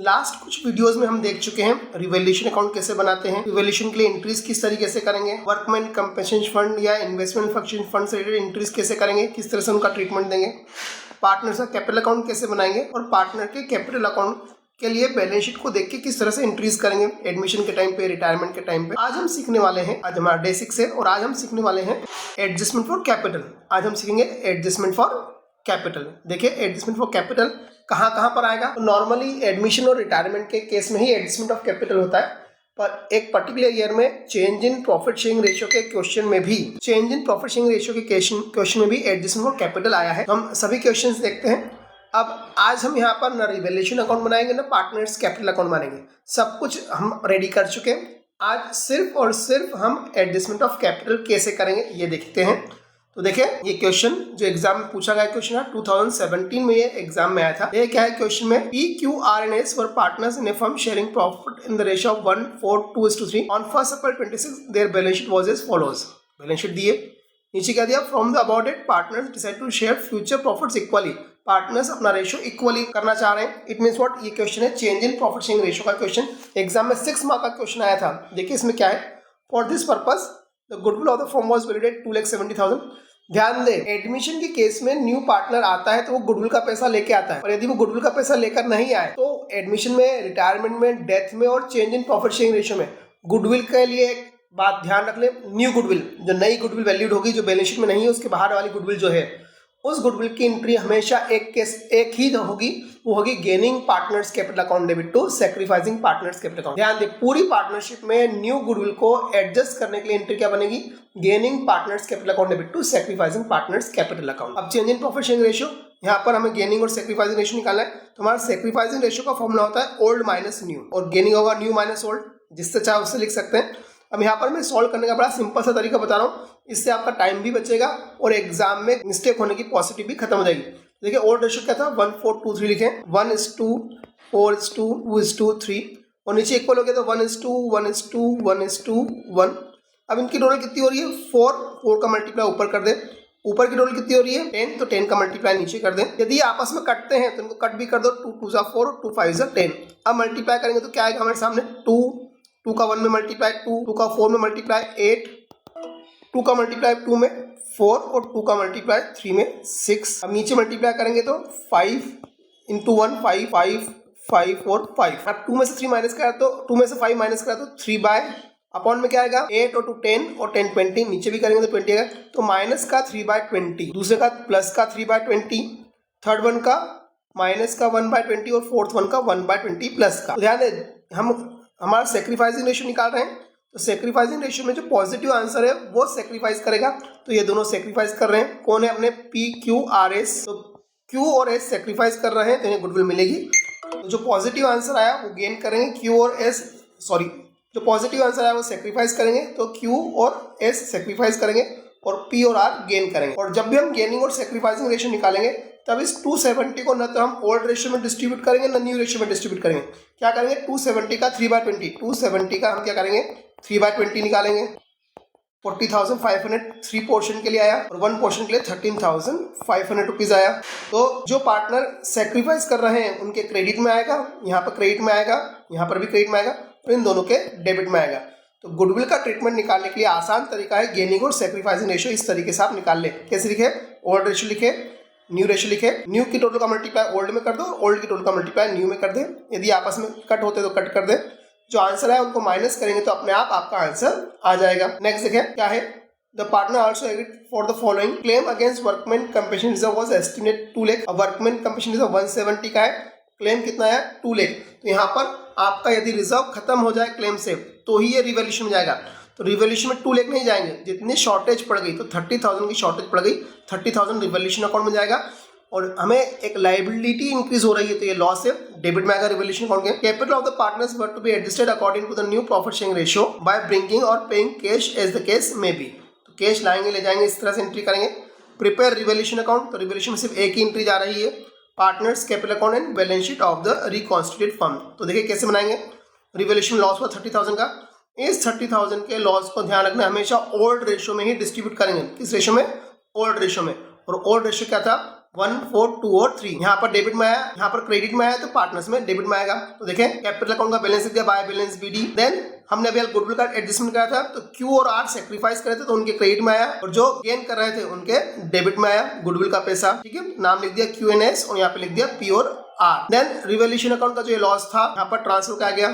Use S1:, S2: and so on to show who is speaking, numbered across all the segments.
S1: Last कुछ videos में हम देख चुके हैं रिवैल्यूएशन अकाउंट कैसे बनाते हैं, रिवैल्यूएशन के लिए एंट्रीज किस तरीके से करेंगे, वर्कमैन कंपनसेशन फंड या इन्वेस्टमेंट फंक्शन फंड से रिलेटेड एंट्रीज कैसे करेंगे, किस तरह से उनका ट्रीटमेंट देंगे, पार्टनर का कैपिटल अकाउंट कैसे बनाएंगे और पार्टनर के कैपिटल अकाउंट के लिए बैलेंस शीट को देख के किस तरह से एंट्रीज करेंगे एडमिशन के टाइम पे, रिटायरमेंट के टाइम पे। आज हम सीखने वाले हैं, आज हमारा डे 6 है और आज हम सीखने वाले हैं एडजस्टमेंट फॉर कैपिटल। आज हम सीखेंगे एडजस्टमेंट फॉर कैपिटल। देखिए एडजस्टमेंट फॉर कैपिटल कहाँ पर आएगा। तो नॉर्मली एडमिशन और रिटायरमेंट के केस में ही एडजस्टमेंट ऑफ कैपिटल होता है, पर एक पर्टिकुलर ईयर में change in profit sharing ratio के क्वेश्चन में भी एडजस्टमेंट फॉर कैपिटल आया है। हम सभी क्वेश्चंस देखते हैं। अब आज हम यहाँ पर न रिवैल्यूएशन अकाउंट बनाएंगे ना पार्टनर्स कैपिटल अकाउंट बनाएंगे, सब कुछ हम रेडी कर चुके हैं। आज सिर्फ और सिर्फ हम एडजस्टमेंट ऑफ कैपिटल कैसे करेंगे ये देखते हैं। तो देखिए ये क्वेश्चन जो एग्जाम में पूछा गया क्वेश्चन है 2017 में, ये एग्जाम में आया था। ये क्या है क्वेश्चन में, PQRNS were partners in a firm sharing profit in the ratio of 1:4:2:3 on 1 April 26 their balance sheet was as follows. Balance sheet दिए, नीचे क्या दिया, from the about it partners decide to share future profits equally. Partners अपना ratio equally करना चाह रहे हैं। It means what, ये क्वेश्चन है change in profit sharing ratio का क्वेश्चन एग्जाम में 6 मार्क का क्वेश्चन आया था। देखिए इसमें क्या है, for this purpose the goodwill of the firm was valued at 2,70,000। ध्यान दे, एडमिशन के केस में न्यू पार्टनर आता है तो वो गुडविल का पैसा लेके आता है, और यदि वो गुडविल का पैसा लेकर नहीं आए तो एडमिशन में, रिटायरमेंट में, डेथ में और change in profit sharing ratio में गुडविल के लिए एक बात ध्यान रख ले, न्यू गुडविल, जो नई गुडविल वैल्यूड होगी, जो बैलेंस शीट में नहीं है उसके बाहर वाली गुडविल जो है, उस गुडविल की एंट्री हमेशा एक ही होगी, वो होगी gaining partners capital account debit to sacrificing partners capital account. ध्यान दे, पूरी पार्टनरशिप में न्यू गुडविल को एडजस्ट करने के लिए एंट्री क्या बनेगी, gaining partners capital account debit to sacrificing partners capital account. अब change in profit sharing ratio, यहाँ पर हमें गेनिंग और सैक्रिफाइसिंग रेशियो निकालना है। तो हमारा सैक्रिफाइसिंग रेशियो का फॉर्मूला होता है ओल्ड माइनस न्यू, और गेनिंग होगा न्यू माइनस ओल्ड, जिससे चाहे उससे लिख सकते हैं। अब यहाँ पर मैं सॉल्व करने का बड़ा सिंपल सा तरीका बता रहा हूँ, इससे आपका टाइम भी बचेगा और एग्जाम में मिस्टेक होने की पॉसिबिलिटी भी खत्म हो जाएगी। देखिए ओल्ड रेशियो क्या था, 1:4:2:3 लिखें, 1:4:2:3 और नीचे इक्वल हो गया तो 1:1:1:1:1। अब इनकी टोटल कितनी हो रही है, 4 का मल्टीप्लाई ऊपर कर दें, ऊपर की टोटल कितनी हो रही है 10, तो 10 का मल्टीप्लाई नीचे कर दें। यदि आपस में कटते हैं तो इनको कट भी कर दो, 2 × 4 2 5 10। अब मल्टीप्लाई करेंगे तो क्या आएगा हमारे सामने, 2 का 1 में मल्टीप्लाई 2 का 4 में मल्टीप्लाई 8, 2 का मल्टीप्लाई 2 में 4 और 2 का मल्टीप्लाई 3 में 6। अब नीचे मल्टीप्लाई करेंगे तो 5 × 1 5 5 5 और 5। अब 2 में से 3 माइनस करा तो 2 में से 5 माइनस करा तो 3/अपॉन में क्या आएगा 8 और 2 10 और 10 20, नीचे भी करेंगे तो 20 आएगा। तो माइनस का 3/20, दूसरे का प्लस का 3/20, थर्ड वन का माइनस का 1/20 और फोर्थ वन का 1/20 प्लस का। ध्यान दे, हम हमारा सेक्रीफाइसिंग रेशियो निकाल रहे हैं, तो सेक्रीफाइसिंग रेशियो में जो पॉजिटिव आंसर है वो सेक्रीफाइस करेगा। तो ये दोनों सेक्रीफाइस कर रहे हैं, कौन है अपने PQRS, तो Q और S सेक्रीफाइस कर रहे हैं तो इन्हें गुडविल मिलेगी। तो जो पॉजिटिव आंसर आया वो गेन करेंगे, जो पॉजिटिव आंसर आया वो सेक्रीफाइस करेंगे, तो Q और S सेक्रीफाइस करेंगे और P और R गेन करेंगे। और जब भी हम गेनिंग और सेक्रीफाइसिंग रेशियो निकालेंगे तब इस 270 को न तो हम ओल्ड रेशियो में डिस्ट्रीब्यूट करेंगे न न्यू रेशियो में डिस्ट्रीब्यूट करेंगे। क्या करेंगे, 270 का 3/20, 270 का हम क्या करेंगे 3/20 निकालेंगे। 40,500 3 पोर्शन के लिए आया और 1 पोर्शन के लिए 13,500 रुपीज आया। तो जो पार्टनर सेक्रीफाइस कर रहे हैं उनके क्रेडिट में आएगा, यहाँ पर क्रेडिट में आएगा, यहाँ पर भी क्रेडिट में आएगा, तो इन दोनों के डेबिट में आएगा। तो गुडविल का ट्रीटमेंट निकालने के लिए आसान तरीका है गेनिंग और सेक्रीफाइसिंग रेशियो। इस तरीके से आप निकाल ले। कैसे लिखे, ओल्ड रेशियो लिखे, न्यू रेशियो लिखे, न्यू की टोटल का मल्टीप्लाई ओल्ड में कर दो, ओल्ड की टोटल का मल्टीप्लाई न्यू में कर दे। यदि आपस में कट होते तो कट कर दे, जो आंसर है उनको माइनस करेंगे तो अपने आप आपका आंसर आ जाएगा। नेक्स्ट देखें क्या है, the partner also agreed for the following claim against workman compensation reserve was estimated 2 lakh. अब वर्कमैन कंपनसेशन रिजर्व 170 का है, क्लेम कितना है 2 लाख। तो यहाँ पर आपका यदि रिजर्व खत्म हो जाए क्लेम से तो ही ये रिवैल्यूएशन में जाएगा। तो रिवैल्यूएशन में 2 लाख नहीं जाएंगे, जितनी शॉर्टेज पड़ गई, तो 30,000 की शॉर्टेज पड़ गई, 30,000 रिवैल्यूएशन अकाउंट में जाएगा। और हमें एक लायबिलिटी इंक्रीज हो रही है तो ये लॉस है, डेबिट में आएगा रिवैल्यूएशन अकाउंट के। Capital of the partners were to be adjusted according to the new profit sharing ratio by bringing और paying cash as the case may be. तो कैश लाएंगे ले जाएंगे, इस तरह से एंट्री करेंगे। प्रिपेयर रिवैल्यूएशन अकाउंट, तो रिवैल्यूएशन में सिर्फ एक ही एंट्री जा रही है, partners capital account and balance sheet of the reconstituted firm. तो देखिए कैसे बनाएंगे, रिवैल्यूएशन लॉस हुआ 30,000 का, इस 30,000 के लॉस को ध्यान रखना हमेशा ओल्ड रेशियो में ही डिस्ट्रीब्यूट करेंगे। किस रेशियो में, ओल्ड रेशियो में। और ओल्ड रेशियो क्या था 1, 4, 2 और 3। यहाँ पर डेबिट में आया, यहाँ पर क्रेडिट में आया, तो पार्टनर्स में डेबिट में आएगा। तो देखें कैपिटल अकाउंट का बैलेंस लिख दिया बाय बैलेंस बीडी। देन हमने अभी गुडविल का एडजस्टमेंट करा था, तो क्यू और आर सेक्रीफाइस करे थे तो उनके क्रेडिट में आया, और जो गेन कर रहे थे उनके डेबिट में आया गुडविल का पैसा। ठीक है, नाम लिख दिया क्यू एन एस और यहाँ पे लिख दिया पी और आर। देन रिवैल्यूएशन अकाउंट का जो लॉस था यहाँ पर ट्रांसफर किया गया।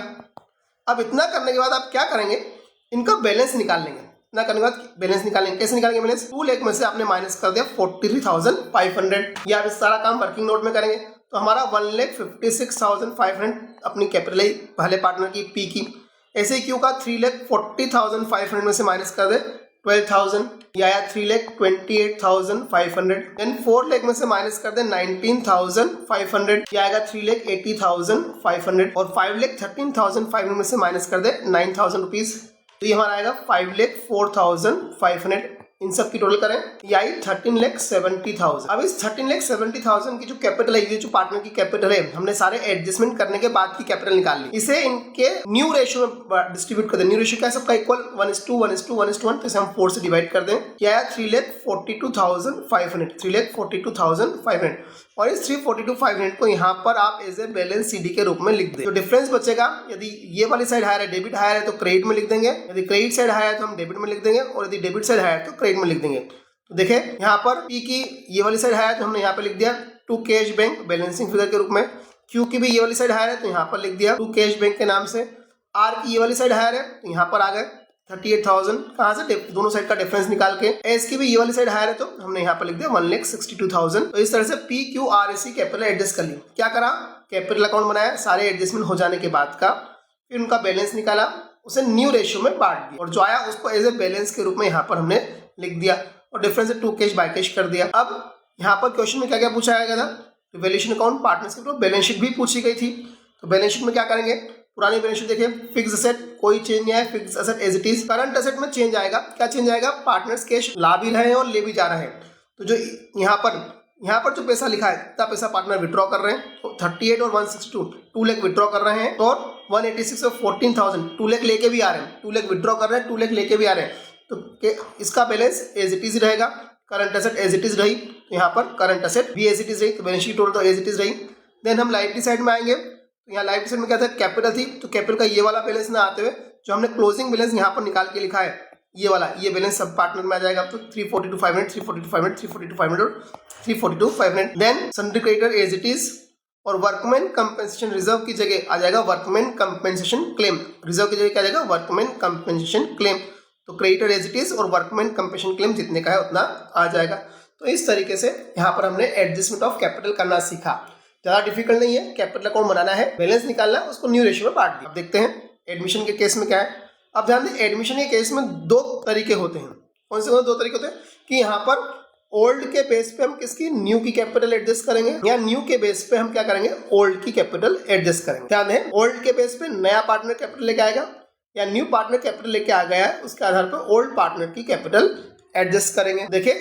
S1: अब इतना करने के बाद आप क्या करेंगे, इनका बैलेंस निकाल लेंगे। इतना करने के बाद बैलेंस निकालेंगे। कैसे निकालेंगे बैलेंस? 2 लाख में से आपने माइनस कर दिया 43,500। या आप सारा काम वर्किंग नोट में करेंगे तो हमारा 1,56,500 अपनी कैपिटल है पहले पार्टनर की पी की। ऐसे क्यू का 3,40,500 में से माइनस कर दे 12,000, या 3,28,500। देन 4 लाख में से माइनस कर दे 19,500, या आएगा 3,80,500। और 5,13,500 में से माइनस कर दे 9,000 रुपीज, तो ये हमारा आएगा 5,04,500। इन सब की टोटल करें या 13,70,000। अब इस 13,70,000 की जो कैपिटल है, ये जो पार्टनर की कैपिटल है, हमने सारे एडजस्टमेंट करने के बाद की कैपिटल निकाल ली। इसे इनके न्यू रेशियो में डिस्ट्रीब्यूट कर दें। न्यू रेशियो क्या है सबका इक्वल 1:1:1:1, तो इसे हम 4 से डिवाइड कर दें। क्या है 3,42,500, 3,42,500। और इस 3,42,500 को यहाँ पर आप एज ए बैलेंस सीडी के रूप में लिख दें। तो डिफरेंस बचेगा, यदि ये वाली साइड हायर है, डेबिट हायर है तो क्रेडिट में लिख देंगे, यदि क्रेडिट साइड हायर है तो हम डेबिट में लिख देंगे, और यदि डेबिट साइड हायर है तो क्रेडिट में लिख देंगे। तो देखें यहाँ पर पी की ये वाली साइड हायर है तो हमने यहाँ पर लिख दिया to cash bank balancing figure के रूप में। क्यू की भी ये वाली साइड हायर है तो यहाँ पर लिख दिया टू कैश बैंक के नाम से। आर की ये वाली साइड हायर है तो यहाँ पर आ गए 38,000, कहाँ से दोनों साइड का डिफरेंस निकाल के। एस की भी ये वाली साइड हायर है तो हमने यहाँ पर लिख दिया 1,62,000। तो इस तरह से पी क्यू आर एस सी कैपिटल एडजस्ट कर ली। क्या करा, कैपिटल अकाउंट बनाया, सारे एडजस्टमेंट हो जाने के बाद का, फिर उनका बैलेंस निकाला, उसे न्यू रेशियो में बांट दिया, और जो आया उसको एज ए बैलेंस के रूप में यहाँ पर हमने लिख दिया, और difference to cash by cash कर दिया। अब यहाँ पर क्वेश्चन में क्या क्या पूछा गया था, रिवैल्यूएशन अकाउंट, पार्टनर्स के ऊपर बैलेंस शीट भी पूछी गई थी। तो बैलेंस शीट में क्या करेंगे, पुरानी बैलेंस शीट देखिए, फिक्स एसेट कोई चेंज नहीं है, fix asset as it is. Current asset में चेंज आएगा, क्या चेंज आएगा, पार्टनर्स कैश ला भी रहे हैं और ले भी जा रहे हैं। तो जो यहाँ पर जो पैसा लिखा है इतना पैसा पार्टनर विड्रॉ कर रहे हैं, तो 38 और 162 2 लाख विड्रॉ कर रहे हैं, और 186 और 14,000 2 लाख लेके भी आ रहे हैं, 2 लाख विड्रॉ कर रहे हैं, 2 लाख लेके भी आ रहे हैं। तो इसका बैलेंस एज इट इज रहेगा, current asset as it is रही, यहाँ पर करंट एसेट भी एज इट इज रही, तो बैलेंस शीट टोटल तो एज इट इज रही। देन हम लाइबिलिटी साइड में आएंगे, तो यहाँ लाइबिलिटी साइड में क्या था, कैपिटल थी, तो कैपिटल का ये वाला बैलेंस ना आते हुए जो हमने क्लोजिंग बैलेंस यहाँ पर निकाल के लिखा है, ये वाला, ये बैलेंस सब पार्टनर में आ जाएगा। तो 342,500, 342,500, 342,500, 342,500। Then sundry creditor as it is, और वर्कमैन कंपेंसेशन रिजर्व की जगह आ जाएगा वर्कमैन कंपेंसेशन क्लेम। रिजर्व की जगह क्या आ जाएगा, वर्कमैन कंपेंसेशन क्लेम। तो क्रेडिटर एज इट इज और वर्कमैन कंपेंसेशन क्लेम जितने का है उतना आ जाएगा। तो इस तरीके से यहाँ पर हमने एडजस्टमेंट ऑफ कैपिटल करना सीखा। ज़्यादा डिफिकल्ट नहीं है, कैपिटल अकाउंट बनाना है, बैलेंस निकालना है, उसको न्यू रेशियो में बांट दिया। अब देखते हैं एडमिशन के केस में क्या है। अब ध्यान दें, एडमिशन के केस में 2 तरीके होते हैं। कौन से 2 तरीके होते हैं कि यहाँ पर ओल्ड के बेस पे हम किसकी, न्यू की कैपिटल एडजस्ट करेंगे, या न्यू के बेस पे हम क्या करेंगे, ओल्ड की कैपिटल एडजस्ट करेंगे। ध्यान दें, ओल्ड के बेस पे नया पार्टनर कैपिटल लेके आएगा, या न्यू पार्टनर कैपिटल लेके आ गया है, उसके आधार पर ओल्ड पार्टनर की कैपिटल एडजस्ट करेंगे। देखिए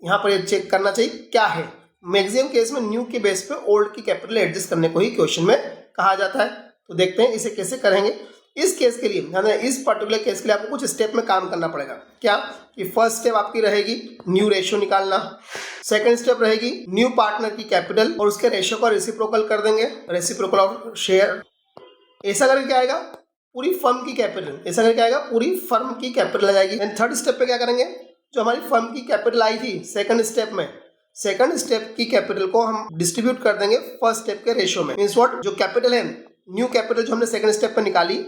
S1: यहाँ पर ये चेक करना चाहिए क्या है, मैक्सिमम केस में न्यू के बेस पे ओल्ड की कैपिटल एडजस्ट करने को ही क्वेश्चन में कहा जाता है। तो देखते हैं इसे कैसे करेंगे। इस केस के लिए, यानी इस पर्टिकुलर केस के लिए आपको कुछ स्टेप में काम करना पड़ेगा। क्या कि फर्स्ट स्टेप आपकी रहेगी न्यू रेशियो निकालना, सेकंड स्टेप रहेगी न्यू पार्टनर की कैपिटल और उसके रेशियो को रेसिप्रोकल कर देंगे, रेसिप्रोकल ऑफ शेयर। ऐसा करके क्या आएगा, पूरी फर्म की कैपिटल, ऐसा करके आएगा पूरी फर्म की कैपिटल आ जाएगी। एंड थर्ड स्टेप पे क्या करेंगे, जो हमारी फर्म की कैपिटल आई थी सेकंड स्टेप में, सेकंड स्टेप की कैपिटल को हम डिस्ट्रीब्यूट कर देंगे फर्स्ट स्टेप के रेशियो में। मींस व्हाट, जो कैपिटल है, न्यू कैपिटल जो हमने सेकंड स्टेप पे निकाली,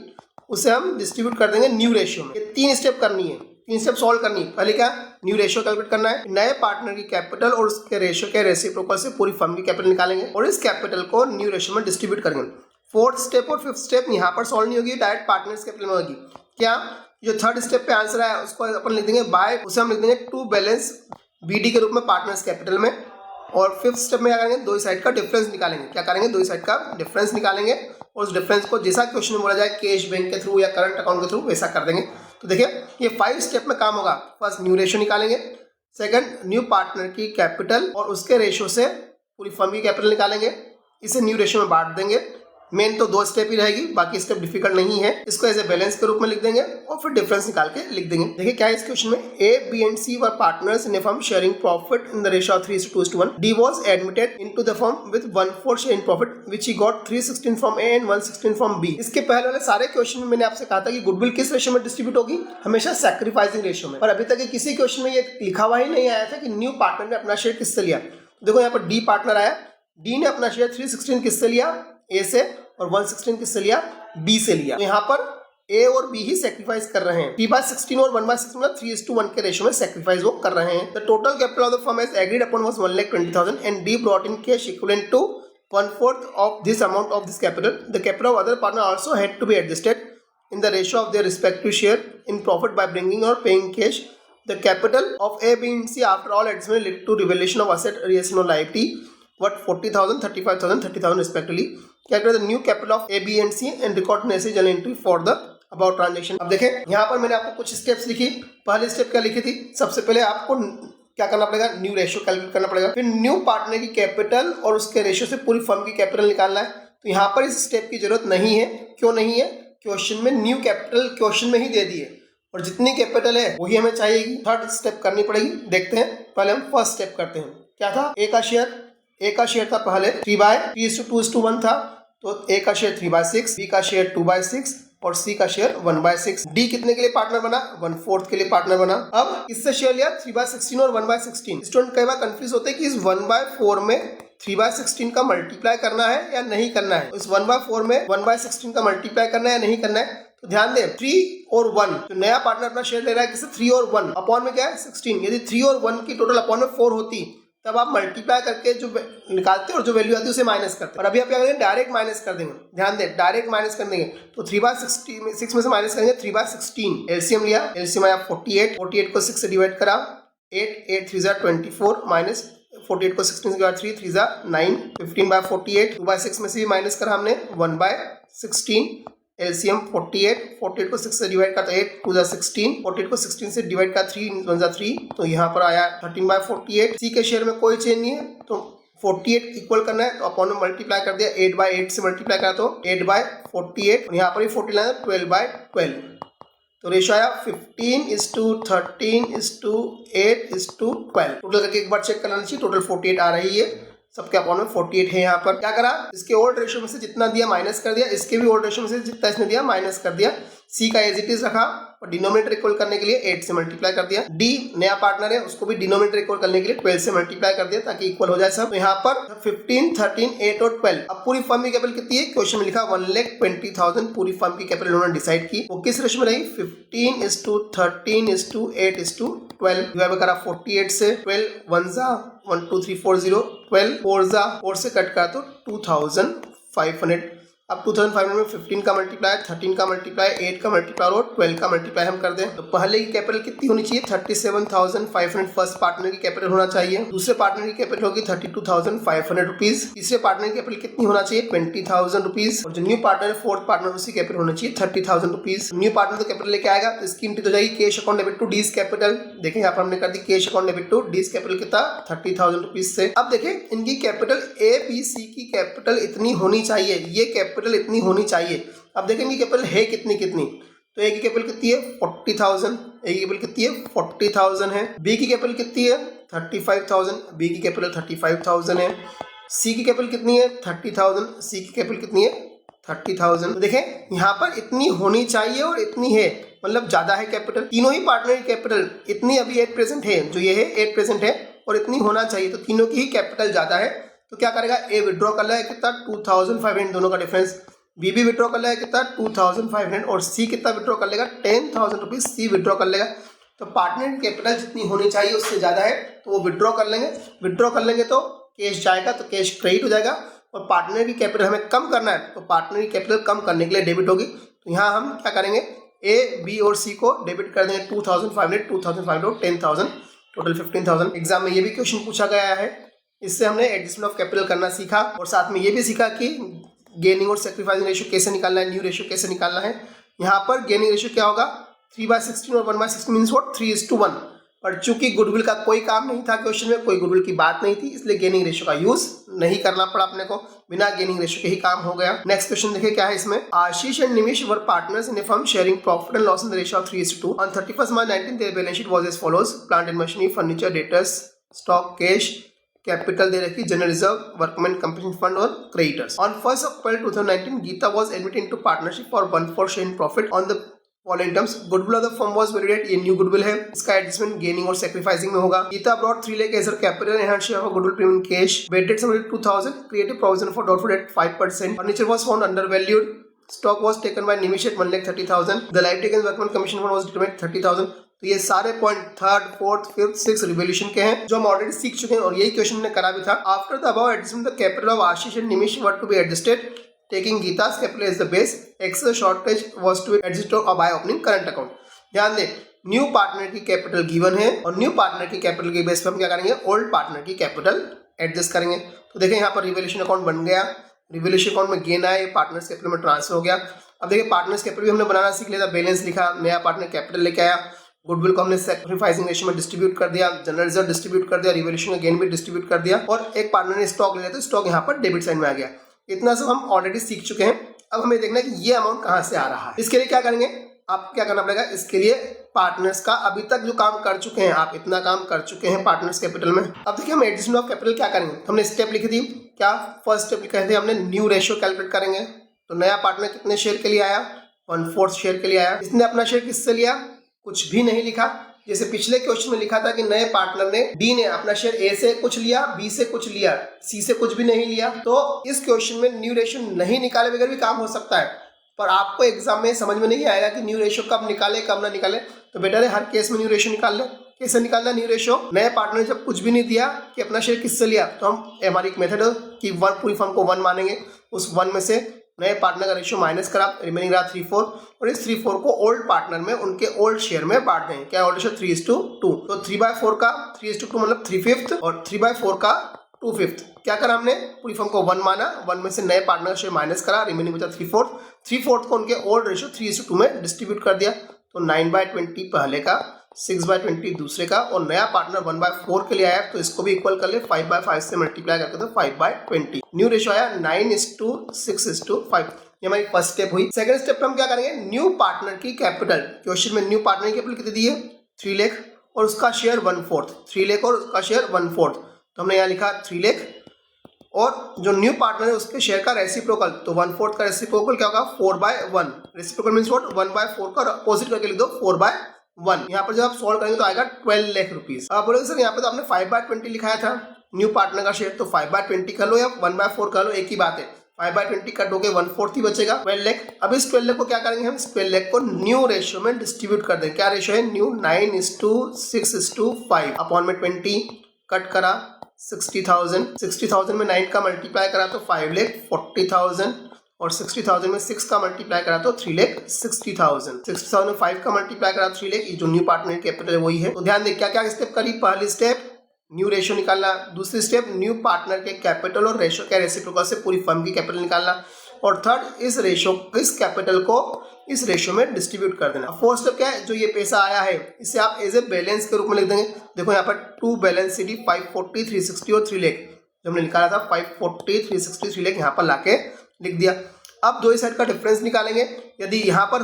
S1: उसे हम डिस्ट्रीब्यूट कर देंगे न्यू रेशियो में। ये 3 स्टेप करनी है, 3 स्टेप सॉल्व करनी है। पहले क्या, न्यू रेशियो कैलकुलेट करना है, नए पार्टनर की कैपिटल और उसके रेशियो के रेसिप्रोकल से पूरी फर्म की कैपिटल निकालेंगे और इस कैपिटल को न्यू रेशियो में डिस्ट्रीब्यूट करेंगे। फोर्थ स्टेप और फिफ्थ स्टेप यहाँ पर सॉल्व नहीं होगी, डायरेक्ट पार्टनर्स कैपिटल में होगी। क्या, जो थर्ड स्टेप पे आंसर है उसको अपन लिख देंगे बाय, उसे हम लिख देंगे टू बैलेंस बीडी के रूप में पार्टनर्स कैपिटल में। और फिफ्थ स्टेप में क्या करेंगे, दो साइड का डिफरेंस निकालेंगे। क्या करेंगे, दो साइड का डिफरेंस निकालेंगे और उस डिफरेंस को जैसा क्वेश्चन में बोला जाए कैश बैंक के थ्रू या करंट अकाउंट के थ्रू वैसा कर देंगे। तो देखिए ये 5 स्टेप में काम होगा। फर्स्ट न्यू रेशियो निकालेंगे, सेकंड न्यू पार्टनर की कैपिटल और उसके रेशियो से पूरी फर्म की कैपिटल निकालेंगे, इसे न्यू रेशियो में बांट देंगे, मेन तो 2 स्टेप ही रहेगी, बाकी स्टेप डिफिकल्ट नहीं है। इसको एज ए बैलेंस के रूप में लिख देंगे और फिर डिफरेंस निकाल के लिख देंगे। देखिए क्या है इस क्वेश्चन में, A B and C were partners in a firm sharing profit in the ratio of 3:2:1। D was admitted into the firm with 1/4 share in profit which he got 316 from A and 116 from B. इसके पहले वाले सारे question में मैंने आपसे कहा था कि गुडविल किस रेशियो में डिस्ट्रीब्यूट होगी, हमेशा सैक्रिफाइसिंग रेशियो में। और अभी तक किसी क्वेश्चन में ये लिखा हुआ ही नहीं आया था कि न्यू पार्टनर ने अपना शेयर किससे लिया। देखो यहाँ पर डी पार्टनर आया, डी ने अपना शेयर 316 किससे लिया, ए से, और 116 किससे लिया, बी से लिया। तो यहाँ पर ए और बी ही सेक्रीफाइस कर रहे हैं। 3/16 और 1/16 मतलब 3:1 के रेशियो में सेक्रीफाइस वो कर रहे हैं। The total capital of the firm as agreed upon was 1,20,000 and D brought in cash equivalent to 1/4 of this amount of this capital. The capital of other partner also had to be adjusted in the ratio of their respective share in profit by bringing or paying cash. The capital of A, B and C after all adjustment led to revaluation of asset, revaluation of liability, what 40,000, 35,000, 30,000 respectively. Calculate the new capital of A, B and C and record necessary journal entry for the about transaction. अब देखें यहाँ पर मैंने आपको कुछ steps लिखी। पहली step क्या लिखी थी, सबसे पहले आपको क्या करना पड़ेगा, न्यू रेशियो कैलकुलेट करना पड़ेगा। फिर न्यू पार्टनर की कैपिटल और उसके रेशियो से पूरी फर्म की कैपिटल निकालना है। तो यहाँ पर इस स्टेप की जरूरत नहीं है। क्यों नहीं है, क्वेश्चन में न्यू कैपिटल क्वेश्चन में ही दे दिए और जितनी कैपिटल है वही हमें चाहिएगी। थर्ड स्टेप करनी पड़ेगी। देखते हैं, पहले हम फर्स्ट स्टेप करते हैं। क्या था, ए का शेयर था पहले 3/3:2:1 था, तो ए का शेयर 3/6, बी का शेयर 2/6 और सी का शेयर 1/6। डी कितने के लिए पार्टनर बना, 1/4 के लिए पार्टनर बना। अब किससे शेयर लिया, 3/16 और 1/16। स्टूडेंट कई बार कंफ्यूज होते हैं कि इस 1/4 में 3/16 का मल्टीप्लाई करना है या नहीं करना है। इस 1/4 में 1/16 का मल्टीप्लाई करना है या नहीं करना है। तो ध्यान दें, 3 और 1, तो नया पार्टनर अपना शेयर ले रहा है किससे, 3 और 1, अपॉन में क्या है 16। यदि 3 और 1 की टोटल अपॉन में 4 होती तब आप मल्टीप्लाई करके जो निकालते और जो वैल्यू आती है उसे माइनस करते। और अभी आप क्या करेंगे, डायरेक्ट माइनस कर देंगे। ध्यान दें, डायरेक्ट माइनस कर देंगे। तो 3/6 में से माइनस करेंगे 3/16। एलसीएम लिया, एलसीएम आया 48 को 6 से डिवाइड करा, 8 3 24 माइनस 48 को 16 के बाद 3 3 9, 15/48। 2/6 में से भी माइनस करा हमने 1/16। एलसीएम 48 को 6 से डिवाइड करता, 8 2 16, 48 को 16 से डिवाइड का 3 1 3, तो यहाँ पर आया 13/48। सी के शेयर में कोई चेंज नहीं है, तो 48 इक्वल करना है तो अपॉन में मल्टीप्लाई कर दिया, 8/8 से मल्टीप्लाई करा तो 8/48 और यहाँ पर भी 40 लाना 12/12। तो रेशो आया 15:13:8:12। टोटल करके एक बार चेक करना चाहिए, टोटल 48 आ रही है। सबके अपॉन में 48 है। यहाँ पर क्या करा, इसके ओल्ड रेशियो में से जितना दिया माइनस कर दिया, इसके भी ओल्ड रेशियो में से जितना इसने दिया माइनस कर दिया। सी का एज इट इज रखा और डिनोमिनेटर इक्वल करने के लिए 8 से मल्टीप्लाई कर दिया। डी नया पार्टनर है, उसको भी डिनोमिनेटर इक्वल करने के लिए 12 से मल्टीप्लाई कर दिया ताकि इक्वल हो जाए सब। तो यहाँ पर 15, 13, 8 और 12। अब पूरी फर्म की कैपिटल कितनी है, क्वेश्चन में लिखा 1,20,000 पूरी फर्म की कैपिटल उन्होंने डिसाइड की। वो किस रेशियो में रही, 15:13:8:12। डिवाइड करा 48 से, 12 1 1 2 3 4 0, 12 4 से कट करा तो 2500। अब 2500 में 15 का मल्टीप्लाई, 13 का मल्टीप्लाई, 8 का मल्टीप्लाई और 12 का मल्टीप्लाई हम कर दें। तो पहले की कैपिटल कितनी होनी चाहिए, 37,500 फर्स्ट पार्टनर की कैपिटल होना चाहिए। दूसरे पार्टनर की कैपिटल होगी 32,500 रुपीज। तीसरे पार्टनर की कैपिटल कितनी होना चाहिए, 20,000 रुपीज। और जो न्यू पार्टनर है फोर्थ पार्टनर, उसकी कैपिटल होना चाहिए 30,000 रुपीज। न्यू पार्टनर तो कैपिटल लेके आएगा तो इसकी एंट्री हो जाएगी cash account debit to D's capital. देखें यहाँ पर हमने कर दी cash account debit to D's capital कितना, 30,000 रुपीज से। अब देखें इनकी कैपिटल ए बी सी की कैपिटल इतनी होनी चाहिए, ये कैपिटल इतनी होनी चाहिए। अब देखेंगे कैपिटल है कितनी, तो ए की कैपिटल कितनी है 40,000, ए की कैपिटल कितनी है 40,000 है। बी की कैपिटल कितनी है 35,000, बी की कैपिटल 35,000 है। सी की कैपिटल कितनी है 30,000, सी की कैपिटल कितनी है 30,000। तो देखें यहाँ पर इतनी होनी चाहिए और इतनी है, मतलब ज्यादा है कैपिटल। तीनों ही पार्टनर की कैपिटल इतनी अभी एट प्रेजेंट है, जो ये है एट प्रेजेंट है और इतनी होना चाहिए, तो तीनों की ही कैपिटल ज्यादा है। तो क्या करेगा, ए विड्रॉ कर रहा है कितना 2,500, दोनों का डिफरेंस। बी भी विड्रॉ कर लेगा कितना 2,500 और सी कितना विड्रॉ कर लेगा 10,000 रुपीज सी विड्रॉ कर लेगा। तो पार्टनर कैपिटल जितनी होनी चाहिए उससे ज़्यादा है तो वो विड्रॉ कर लेंगे। विड्रॉ कर लेंगे तो कैश जाएगा, तो कैश क्रेडिट हो जाएगा। और पार्टनर की कैपिटल हमें कम करना है तो पार्टनर की कैपिटल कम करने के लिए डेबिट होगी। तो यहाँ हम क्या करेंगे, ए बी और सी को डेबिट कर देंगे 2,500, 2,500 और 10,000, टोटल 15,000। एग्जाम में ये भी क्वेश्चन पूछा गया है। इससे हमने एडजस्टमेंट ऑफ कैपिटल करना सीखा और साथ में ये भी सीखा कि गेनिंग और सेक्रीफाइसिंग रेशियो कैसे निकालना है, न्यू रेशियो कैसे निकालना है। यहाँ पर गेनिंग रेशियो क्या होगा, 3/16 और 1/16 मीन्स व्हाट 3:1। पर चूंकि गुडविल का कोई काम नहीं था क्वेश्चन में, कोई गुडविल की बात नहीं थी, इसलिए गेनिंग रेशियो का यूज नहीं करना पड़ा अपने को, बिना गेनिंग रेशियो के ही काम हो गया। नेक्स्ट क्वेश्चन देखिए क्या है इसमें। Ashish and Nimish were partners in a firm sharing profit and loss in the ratio of 3:2 on 31st March 19 their balance sheet was as follows: plant and machinery, furniture, debtors, stock, cash, capital दे रखी, general reserve, workman company fund और creditors. On 1st April 2019 Geeta was admitted into partnership for 1/4 share in profit on the following terms. Goodwill of the firm was valued, ये new goodwill है, इसका adjustment gaining और sacrificing में होगा। Geeta brought 3 lakh as capital and share of goodwill premium cash, weighted submitted 2000, creative provision for doubtful at 5%, furniture was found under valued, stock was taken by Nimish at 1,30,000, the liability against workman commission fund was determined 30,000। तो ये सारे point 3rd, 4th, 5th, 6th revolution के हैं जो हम already सीख चुके हैं और यही क्वेश्चन ने करा भी था। After the above adjustment the capital of Ashish and Nimish were to be adjusted taking Geeta's capital as the base, excess shortage was to be adjusted by opening current account। ध्यान दें, न्यू पार्टनर की कैपिटल गिवन है और new partner की capital के base पे हम क्या करेंगे, ओल्ड पार्टनर की कैपिटल एडजस्ट करेंगे। तो देखें यहाँ पर रिवोल्यूशन अकाउंट बन गया, रिवोल्यूशन अकाउंट में गेन आया, पार्टनर्स कैपिटल में ट्रांसफर हो गया। अब देखिए पार्टनर्स कैपिटल भी हमने बनाना सीख लिया था, बैलेंस लिखा, नया पार्टनर कैपिटल लेके आया, गुडविल को हमने सैक्रिफाइसिंग रेशियो में डिस्ट्रीब्यूट कर दिया, जनरल रिजर्व डिस्ट्रीब्यूट कर दिया, रिवोल्यूशन का गेन भी डिस्ट्रीब्यूट कर दिया और एक पार्टनर ने स्टॉक ले लिया तो स्टॉक यहाँ पर डेबिट साइड में आ गया। इतना सब हम ऑलरेडी सीख चुके हैं। अब हमें देखना है कि ये अमाउंट कहाँ से आ रहा है। इसके लिए क्या करेंगे, आप क्या करना पड़ेगा, इसके लिए पार्टनर्स का अभी तक जो काम कर चुके हैं, आप इतना काम कर चुके हैं पार्टनर्स कैपिटल में। अब देखिए हम एडजस्टमेंट ऑफ कैपिटल क्या करेंगे, हमने स्टेप लिखी थी, क्या फर्स्ट स्टेप लिखा थे हमने, न्यू रेशियो कैलकुलेट करेंगे। तो नया पार्टनर कितने शेयर के लिए आया, 1/4 शेयर के लिए आया। इसने अपना शेयर किससे लिया, कुछ भी नहीं लिखा। जैसे पिछले क्वेश्चन में लिखा था कि नए पार्टनर ने, डी ने अपना शेयर ए से कुछ लिया, बी से कुछ लिया, सी से कुछ भी नहीं लिया। तो इस क्वेश्चन में न्यू रेशियो नहीं निकाले बगैर भी काम हो सकता है, पर आपको एग्जाम में समझ में नहीं आएगा कि न्यू रेशियो कब निकाले कब ना निकाले। तो बेटर है हर केस में न्यू रेशियो निकाल ले। कैसे निकालना न्यू रेशियो, नए पार्टनर ने जब कुछ भी नहीं दिया कि अपना शेयर किससे लिया, तो हम हमारी एक मेथड है कि पूरी फर्म को 1 मानेंगे, उस 1 में से नए पार्टनर का रेशियो माइनस करा, रिमेनिंग रहा 3/4 और इस 3/4 को ओल्ड पार्टनर में उनके ओल्ड शेयर में बांट देंगे। क्या ओल्ड शेयर 3:2, तो 3/4 का 3:2 मतलब 3/5 और 3/4 का 2/5। क्या करा हमने, पूरी फर्म को 1 माना, 1 में से नए पार्टनर का शेयर माइनस करा, रिमेनिंग बचा 3/4 को उनके ओल्ड रेशियो 3:2 में डिस्ट्रीब्यूट कर दिया। तो 9/20 पहले का, 6/20 दूसरे का और नया पार्टनर 1/4 के लिए आया तो इसको भी इक्वल कर ले, 5/5 से मल्टीप्लाई करके तो 5/20। न्यू रेशियो आया 9:6:5। ये हमारी फर्स्ट स्टेप हुई। सेकंड स्टेप पे हम क्या करेंगे, न्यू पार्टनर की कैपिटल, क्वेश्चन में न्यू पार्टनर की कैपिटल कितनी दी है, 3 लाख और उसका शेयर 1/4, 3 लाख और उसका शेयर 1/4। तो हमने यहाँ लिखा 3 लाख और जो न्यू पार्टनर है उसके शेयर का रेसिप्रोकल, तो 1/4 का रेसिप्रोकल क्या होगा, 4/1। रेसिप्रोकल मीन्स व्हाट, 1/4 का अपोजिट करके लिख दो 4/1। यहाँ पर जब आप सॉल्व करेंगे तो आएगा 12 लाख रुपीज। अब बोलोगे सर यहाँ पे तो आपने 5/20 लिखाया था न्यू पार्टनर का शेयर, तो 5/20 कर लो या 1/4 कर लो, एक ही बात है। 5/20 कट हो गए 1/4 ही बचेगा, 12 लाख। अब इस 12 लाख को क्या करेंगे हम, इस 12 लाख को न्यू रेशियो में डिस्ट्रीब्यूट कर देंगे। क्या रेशियो है, न्यू 9:6:5 अपॉन में 20 कट करा 60,000, 60,000 में 9 का मल्टीप्लाई करा तो 5,40,000 और 60,000 में 6 का मल्टीप्लाई करा तो 3,60,000, 60,000 में 5 का मल्टीप्लाई करा 3 लाख। ये जो न्यू पार्टनर कैपिटल है वही है। तो ध्यान दें क्या क्या स्टेप करी, पहली स्टेप न्यू रेशियो निकालना, दूसरी स्टेप न्यू पार्टनर के कैपिटल और रेशियो क्या रेसिप्रोकल से पूरी फर्म की कैपिटल निकालना और थर्ड इस कैपिटल को इस रेशियो में डिस्ट्रीब्यूट कर देना। फोर्थ स्टेप क्या है, जो ये पैसा आया है इसे आप एज ए बैलेंस के रूप में लिख देंगे। देखो यहाँ पर 2 बैलेंस शीट 540, 360 और 3 लाख जो हमने निकाला था, 540, 360, 3 लाख यहाँ पर लाके लिख दिया। अब दो साइड का डिफरेंस निकालेंगे। यदि यहाँ पर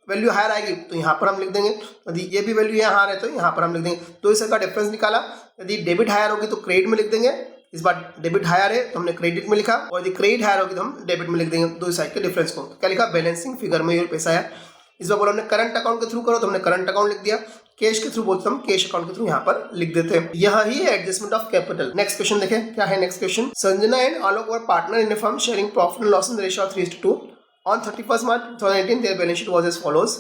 S1: वैल्यू हायर आएगी तो यहाँ पर हम लिख देंगे, यदि ये भी वैल्यू यहाँ हायर है तो यहाँ पर हम लिख देंगे। दो साइड का डिफरेंस निकाला, यदि डेबिट हायर होगी तो क्रेडिट में लिख देंगे। इस बार डेबिट हायर है तो हमने क्रेडिट में लिखा और यदि क्रेडिट हायर होगी तो हम डेबिट में लिख देंगे दो साइड के डिफरेंस को। क्या लिखा, बैलेंसिंग फिगर में ये पैसा आया। इस बार बोला हमने करंट अकाउंट के थ्रू करो तो हमने करंट अकाउंट लिख दिया, कैश के थ्रू बोलते हम कैश अकाउंट के थ्रू यहाँ पर लिख देते हैं। यह ही है adjustment of capital. Next question देखें क्या है। Next question, Sanjana and Alok were partner in a firm sharing profit and loss in the ratio of 3:2 on 31st March 2019 their balance sheet was as follows: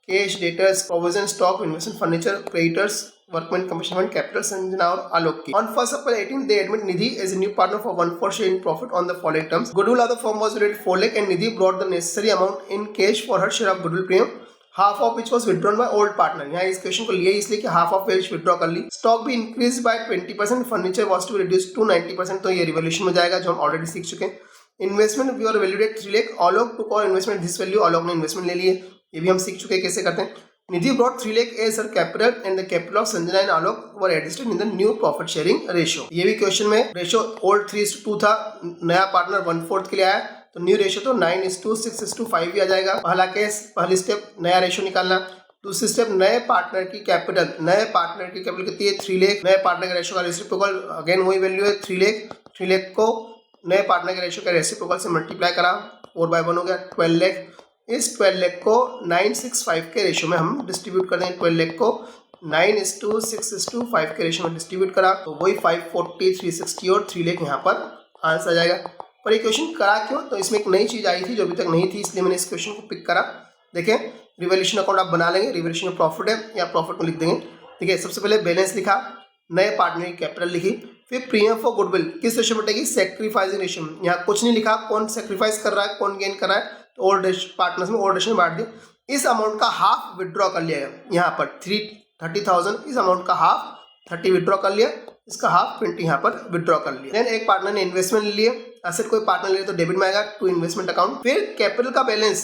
S1: cash, debtors, provision, stock, investment, furniture, creditors, workmen, commission fund, capital, Sanjana और आलोक की। On 1st April 18 they admit Nidhi as a new partner for 1/4 share in profit on the following terms: goodwill of the firm was valued at 4 lakh and Nidhi brought the necessary amount in cash for her share of goodwill premium, half of which was withdrawn by old partner। यहाँ इस question को लिए इसलिए कि half of which withdraw कर ली। Stock भी increase by 20%, furniture was to be reduced to 90%, तो ये रिवोल्यूशन में जाएगा जो हम ऑलरेडी सीख चुके हैं। Investment we are valued at 3 lakh, Alok to call investment this value, Alok ने इन्वेस्टमेंट ले लिए, ये भी हम सीख चुके हैं कैसे करते हैं। Nidhi brought 3 lakh as her capital and the capital of Sanjana and Alok were adjusted in the new profit sharing ratio. ये भी क्वेश्चन में रेशियो ओल्ड 3:2 था, नया पार्टनर 1/4 के लिए आया तो न्यू रेशियो तो 9:6:5 भी आ जाएगा। पहला केस, पहली स्टेप नया रेशियो निकालना। दूसरी स्टेप नए पार्टनर की कैपिटल, नए पार्टनर की कैपिटल कितनी है 3 लाख, नए पार्टनर के रेशियो का रेसिप्रोकल अगेन वही वैल्यू है 3 लाख। 3 लाख को नए पार्टनर के रेशियो के रेसिप्रोकल से मल्टीप्लाई करा, 4/1 हो गया 12 लाख। इस 12 लाख को 965 के रेशियो में हम डिस्ट्रीब्यूट कर देंगे। 12 लाख को 9:6:5 के रेशियो में डिस्ट्रीब्यूट करा तो वही 540, 360 और 3 लाख यहाँ पर आंसर आ जाएगा। पर ये क्वेश्चन करा क्यों, तो इसमें एक नई चीज़ आई थी जो अभी तक नहीं थी, इसलिए मैंने इस क्वेश्चन को पिक करा। देखें, रिवैल्यूएशन अकाउंट आप बना लेंगे, रिवैल्यूएशन प्रॉफिट है या प्रॉफिट में लिख देंगे। ठीक है, सबसे पहले बैलेंस लिखा, नए पार्टनर की कैपिटल लिखी, फिर प्रीमियम फॉर गुडविल किस रेशियो में बटेगी, सेक्रीफाइसिंग रेशियो में। यहाँ कुछ नहीं लिखा, कौन सेक्रीफाइस कर रहा है कौन गेन कर रहा है, तो ओल्ड पार्टनर्स में ओल्ड रेशियो में बांट दिया। इस अमाउंट का हाफ विड्रॉ कर लिया यहाँ पर 30,000, इस अमाउंट का हाफ 30 विड्रॉ कर लिया, इसका हाफ 20 यहाँ पर विड्रॉ कर लिया। देन एक पार्टनर ने इन्वेस्टमेंट ले लिए, एसेट कोई पार्टनर ले तो डेबिट में आएगा टू इन्वेस्टमेंट अकाउंट। फिर कैपिटल का बैलेंस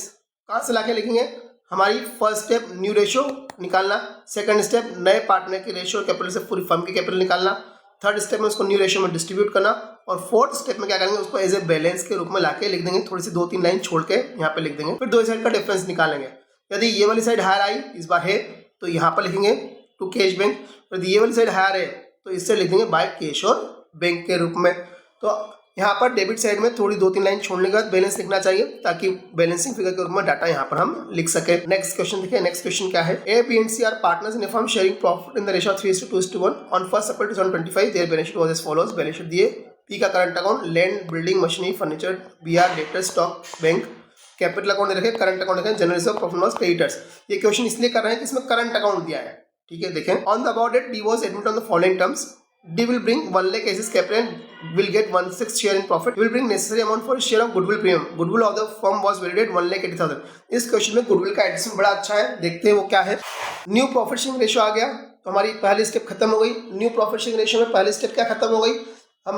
S1: कहाँ से लाके लिखेंगे, हमारी फर्स्ट स्टेप न्यू रेशियो निकालना, सेकंड स्टेप नए पार्टनर की रेशियो और कैपिटल से पूरी फर्म की कैपिटल निकालना, थर्ड स्टेप में उसको न्यू रेशियो में डिस्ट्रीब्यूट करना, और फोर्थ स्टेप में क्या करेंगे, उसको एज ए बैलेंस के रूप में लाके लिख देंगे, थोड़ी सी 2-3 लाइन छोड़ के यहाँ पे लिख देंगे। फिर दो साइड का डिफरेंस निकालेंगे, यदि ये वाली साइड हायर आई इस बार है तो यहाँ पर लिखेंगे टू कैश बैंक, यदि ये वाली साइड हायर है तो इससे लिख देंगे बाय कैश और बैंक के रूप में। तो यहाँ पर डेबिट साइड में थोड़ी 2-3 लाइन छोड़ने के बाद बैलेंस लिखना चाहिए ताकि बैलेंसिंग फिगर के रूप में डाटा यहाँ पर हम लिख सके। नेक्स्ट क्वेश्चन देखिए, नेक्स्ट क्वेश्चन क्या है, A B and C are partners in a firm sharing profit in the ratio 3:2:1 on 1 April 2025 their balance sheet was as follows. Balance sheet दिए, पी का current account, land building machinery furniture, B R debtor stock bank, capital account दे रखे, current account देखें, general reserve, profit loss, creditors. ये question इसलिए कर रहे हैं कि इसमें करंट अकाउंट दिया है। ठीक है, देखें, on the about date D was admitted on the following terms, D will bring 1 lakh as his capital and will get 1/6 share in profit. He will bring necessary amount for share of goodwill premium. Goodwill of the firm was valued at 1,80,000. इस question में goodwill का addition बड़ा अच्छा है, देखते हैं वो क्या है। न्यू प्रॉफिट शेयरिंग रेशियो आ गया तो हमारी पहली स्टेप खत्म हो गई। न्यू प्रॉफिट शेयरिंग रेशियो में पहली स्टेप क्या खत्म हो गई, हम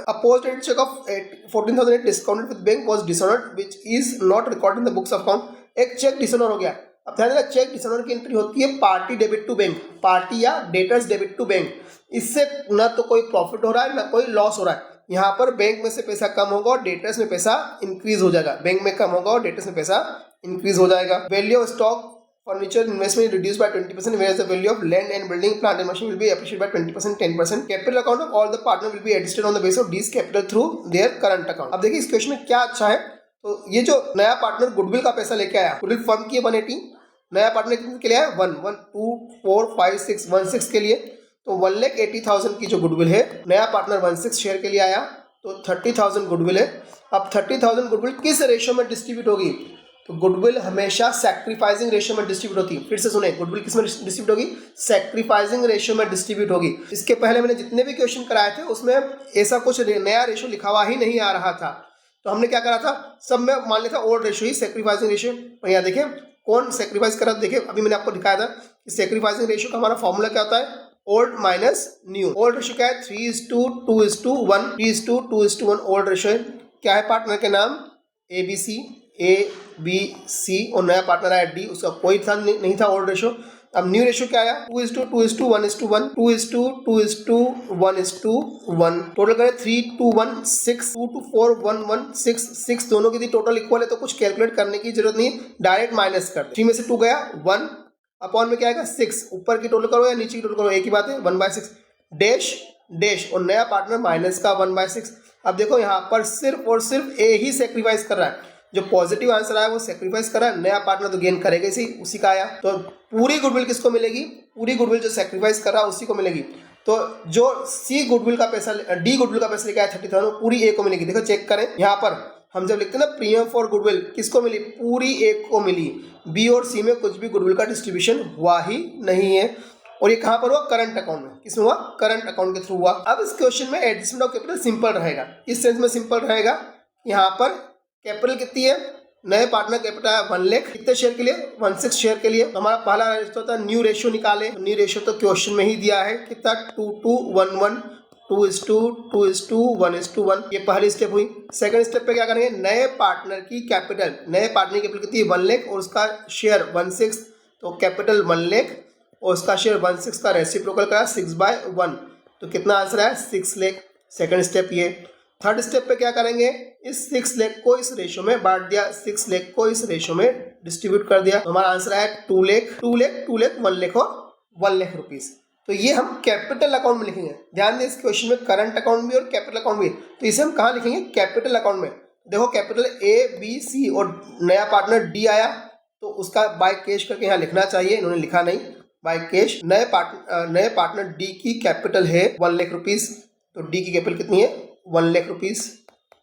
S1: opposed rate cheque of 14,000 discounted with bank was dishonoured which is not recorded in the books of account. एक चेक डिसऑनर हो गया। अब ध्यान देना, चेक डिसऑनर की एंट्री होती है party debit to bank, party या डेटर्स डेबिट टू बैंक। इससे न तो कोई प्रॉफिट हो रहा है न कोई लॉस हो रहा है। यहाँ पर बैंक में से पैसा कम होगा और डेटर्स में पैसा इंक्रीज हो जाएगा, बैंक में कम होगा और डेटर्स में पैसा इंक्रीज हो जाएगा। Value of stock furniture investment reduce by 20%, whereas the value of land and building plant and machine will be appreciated by 20%, 10%. Capital account of all the partner will be adjusted on the basis of D's capital through their current account. अब देखिए इस question में क्या अच्छा है, तो ये जो नया पार्टनर गुडविल का पैसा लेके आया, गुडविल फर्म की 180, नया पार्टनर के लिए आया 1, 2, 4, 5, 6, 1/6 के लिए, तो 1,80,000 की जो गुडविल है, नया पार्टनर 1/6 शेयर के लिए आया तो 30,000 गुडविल है। अब 30,000 गुडविल किस रेशियो में डिस्ट्रीब्यूट होगी, तो गुडविल हमेशा सैक्रिफाइसिंग रेशियो में डिस्ट्रीब्यूट होती है। फिर से सुने, गुडविल किस में डिस्ट्रीब्यूट होगी, सैक्रिफाइसिंग रेशियो में डिस्ट्रीब्यूट होगी। इसके पहले मैंने जितने भी क्वेश्चन कराए थे उसमें ऐसा कुछ नया रेशियो लिखा हुआ ही नहीं आ रहा था, तो हमने क्या करा था, सब में मान लिया था ओल्ड रेशियो ही सैक्रिफाइसिंग रेशियो। और यहाँ देखें कौन सैक्रिफाइस करा, देखिए अभी मैंने आपको दिखाया था कि सैक्रिफाइसिंग रेशियो का हमारा फॉर्मूला क्या होता है, old minus new. Old ratio क्या है 3:2:1, 3:2:1 ओल्ड रेशियो है। क्या है पार्टनर के नाम, ए बी सी और नया पार्टनर आया डी, उसका कोई था नहीं था ओल्ड रेशियो। अब न्यू रेशियो क्या आया 2:2:1:1, 2:2:1:1, टोटल करें 3:1 6, 2:4 1 6, 6 दोनों की टोटल इक्वल है तो कुछ कैलकुलेट करने की जरूरत नहीं, डायरेक्ट माइनस कर। 3 में से 2 गया 1, अपॉन में क्या आएगा 6, ऊपर की टोटल करो या नीचे की टोटल करो एक ही बात है, 1/6 डैश डैश, और नया पार्टनर माइनस का 1/6। अब देखो यहाँ पर सिर्फ और सिर्फ ए ही सेक्रीफाइस कर रहा है, जो पॉजिटिव आंसर आया वो सेक्रीफाइस कर रहा है, नया पार्टनर तो गेन करेगा इसी, उसी का आया। तो पूरी गुडविल किसको मिलेगी, पूरी गुडविल जो सेक्रीफाइस कर रहा है उसी को मिलेगी। तो जो सी गुडविल का पैसा, डी गुडविल का पैसा लेके आया 30,000, पूरी ए को मिलेगी। देखो चेक करें, यहाँ पर हम जब लिखते हैं ना प्रीमियम फॉर गुडविल, किसको मिली, पूरी ए को मिली। बी और सी में कुछ भी गुडविल का डिस्ट्रीब्यूशन हुआ ही नहीं है। और ये कहाँ पर हुआ, करंट अकाउंट में। किसमें हुआ, करंट अकाउंट के थ्रू हुआ। अब इस क्वेश्चन में एडजस्टमेंट ऑफ कैपिटल सिंपल रहेगा, इस सेंस में सिंपल रहेगा। यहाँ पर कैपिटल कितनी है, नए पार्टनर कैपिटल है 1 लाख, कितने शेयर के लिए, 1/6 शेयर के लिए। तो हमारा पहला रेशियो होता है न्यू रेशियो निकाले, न्यू रेशियो तो क्वेश्चन में ही दिया है कितना, 2:1:1, 2:1:1, ये पहली स्टेप हुई। सेकंड स्टेप पे क्या करेंगे, नए पार्टनर की कैपिटल, नए पार्टनर की कैपिटल कितनी है 1 लाख और उसका शेयर 1/6, तो कैपिटल 1 लाख और उसका शेयर 1/6 का रेसिप्रोकल करा 6/1, तो कितना आंसर है 6 लाख। सेकंड स्टेप ये। थर्ड स्टेप पे क्या करेंगे, इस 6 लाख को इस रेशो में बांट दिया, 6 लाख को इस रेशो में डिस्ट्रीब्यूट कर दिया, तो हमारा आंसर है 2 लाख, 2 लाख, 2 लाख, 1 लाख और 1 लाख रुपीज। तो ये हम कैपिटल अकाउंट में लिखेंगे। ध्यान दें, इस क्वेश्चन में करंट अकाउंट भी और कैपिटल अकाउंट भी, तो इसे हम कहाँ लिखेंगे, कैपिटल अकाउंट में। देखो कैपिटल ABC और नया पार्टनर डी आया, तो उसका बाय कैश करके यहाँ लिखना चाहिए, इन्होंने लिखा नहीं, बाय कैश। नए पार्टनर डी की कैपिटल है 1 लाख रुपीज, तो डी की कैपिटल कितनी है 1 लाख रुपीज।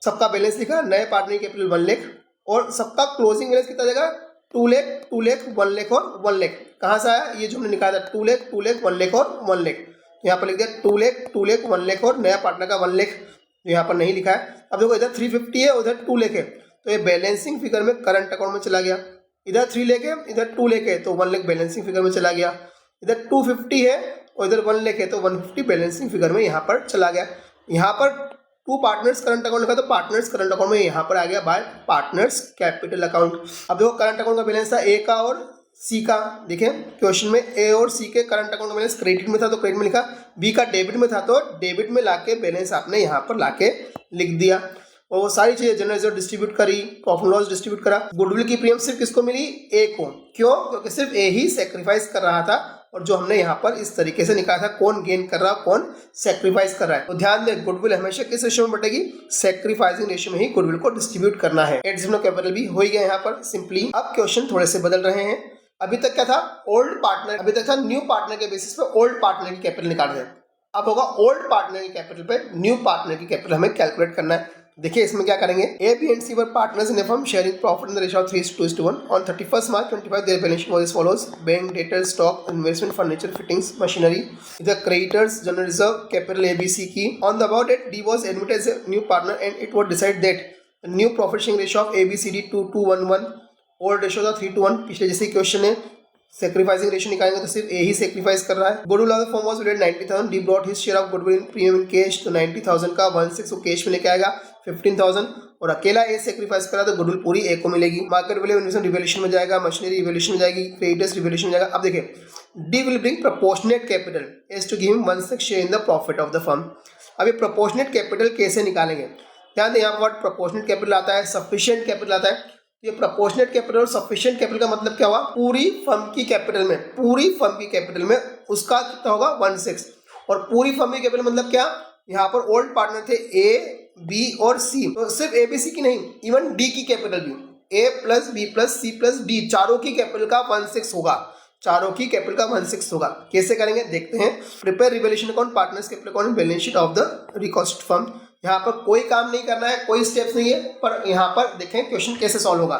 S1: सबका बैलेंस लिखा, नए पार्टनर की कैपिटल 1 लाख और सबका क्लोजिंग बैलेंस कितना जाएगा 2 लाख, 2 लाख, 1 लाख और 1 लाख। कहाँ से आया, ये जो हमने निकाला 2 लाख, 2 लाख, 1 लाख और 1 लाख, तो यहाँ पर लिख दिया 2 लाख, 2 लाख, 1 लाख और नया पार्टनर का 1 लाख, तो यहाँ पर नहीं लिखा है। अब देखो इधर 350 है, उधर 2 लाख है, तो ये बैलेंसिंग फिगर में करंट अकाउंट में चला गया। इधर 3 लाख है, इधर 2 लाख है, तो 1 लाख बैलेंसिंग फिगर में चला गया। इधर 250 है और इधर 1 लाख है, तो 150 बैलेंसिंग फिगर में यहाँ पर चला गया। यहाँ पर 2 पार्टनर्स करंट अकाउंट लिखा, तो पार्टनर्स करंट अकाउंट में यहाँ पर आ गया बाय पार्टनर्स कैपिटल अकाउंट। अब देखो करंट अकाउंट का बैलेंस था ए का और सी का। देखें क्वेश्चन में ए और सी के करंट अकाउंट का बैलेंस क्रेडिट में था, तो क्रेडिट में लिखा, बी का डेबिट में था, तो डेबिट में लाके बैलेंस आपने यहाँ पर लाके लिख दिया। और वो सारी चीजें जनरल रिजर्व डिस्ट्रीब्यूट करी, प्रॉफिट लॉस डिस्ट्रीब्यूट करा। गुडविल की प्रीमियम सिर्फ किसको मिली, ए को। क्यों, क्योंकि सिर्फ ए ही सेक्रीफाइस कर रहा था, और जो हमने यहाँ पर इस तरीके से निकाला था कौन गेन कर रहा है कौन सेक्रीफाइस कर रहा है। तो ध्यान दें, गुडविल हमेशा किस रेशियो में बटेगी, सेक्रीफाइसिंग रेशियो में ही गुडविल को डिस्ट्रीब्यूट करना है। एडिशनल कैपिटल भी हो ही गया यहाँ पर सिंपली। अब क्वेश्चन थोड़े से बदल रहे हैं। अभी तक क्या था, ओल्ड पार्टनर, अभी तक था न्यू पार्टनर के बेसिस पे ओल्ड पार्टनर की कैपिटल निकाल रहे हैं। अब होगा ओल्ड पार्टनर की कैपिटल पे न्यू पार्टनर की कैपिटल हमें कैलकुलेट करना है। देखिए इसमें क्या करेंगे, A B and C were partners in a firm sharing profit in the ratio of 3:1 on 31st March 25 their balance sheet was as follows, bank, debtors, stock, investment, furniture, fittings, machinery. The creditors general reserve capital ABC की। On the about date D was admitted as a new partner and it was decided that the new profit sharing ratio of ABCD 2:1:1, old ratio था 3:1। पिछले जैसे question है, sacrificing ratio निकालेंगे तो सिर्फ ए ही sacrifice कर रहा है। Goodwill of the firm was valued 90,000, D brought his share of goodwill in premium in cash, तो 90,000 का 1/6 को कैश में लेके आएगा 15,000, और अकेला ए सेक्रीफाइस करा तो गुडविल पूरी ए को मिलेगी। मार्केट वैल्यू इन्वेस्टमेंट रिवैल्यूएशन में जाएगा, मशीनरी रिवैल्यूएशन में जाएगी, क्रेडिटर्स रिवैल्यूएशन में जाएगा। अब देखिए, D will bring proportionate capital as to give him 1/6 share in the profit of the firm. अब ये प्रोपोर्शनेट कैपिटल कैसे निकालेंगे, ध्यान दें, यहाँ पर वर्ड प्रोपोर्शनेट कैपिटल आता है, सफिशिएंट कैपिटल आता है। ये प्रोपोर्शनेट कैपिटल और सफिशिएंट कैपिटल का मतलब क्या हुआ, पूरी फर्म की कैपिटल में, पूरी फर्म की कैपिटल में उसका कितना होगा 1/6, और पूरी फर्म की कैपिटल मतलब क्या, यहाँ पर ओल्ड पार्टनर थे ए, बी और सी, तो सिर्फ ABC की नहीं, इवन डी की कैपिटल भी, A + B + C + D, चारों की कैपिटल का 1/6 होगा, चारों की कैपिटल का 1/6 होगा। कैसे करेंगे देखते हैं। Prepare revaluation account, partners capital account, balance sheet of the recast firm. यहाँ पर कोई काम नहीं करना है, कोई स्टेप्स नहीं है, पर यहाँ पर देखें क्वेश्चन कैसे सॉल्व होगा।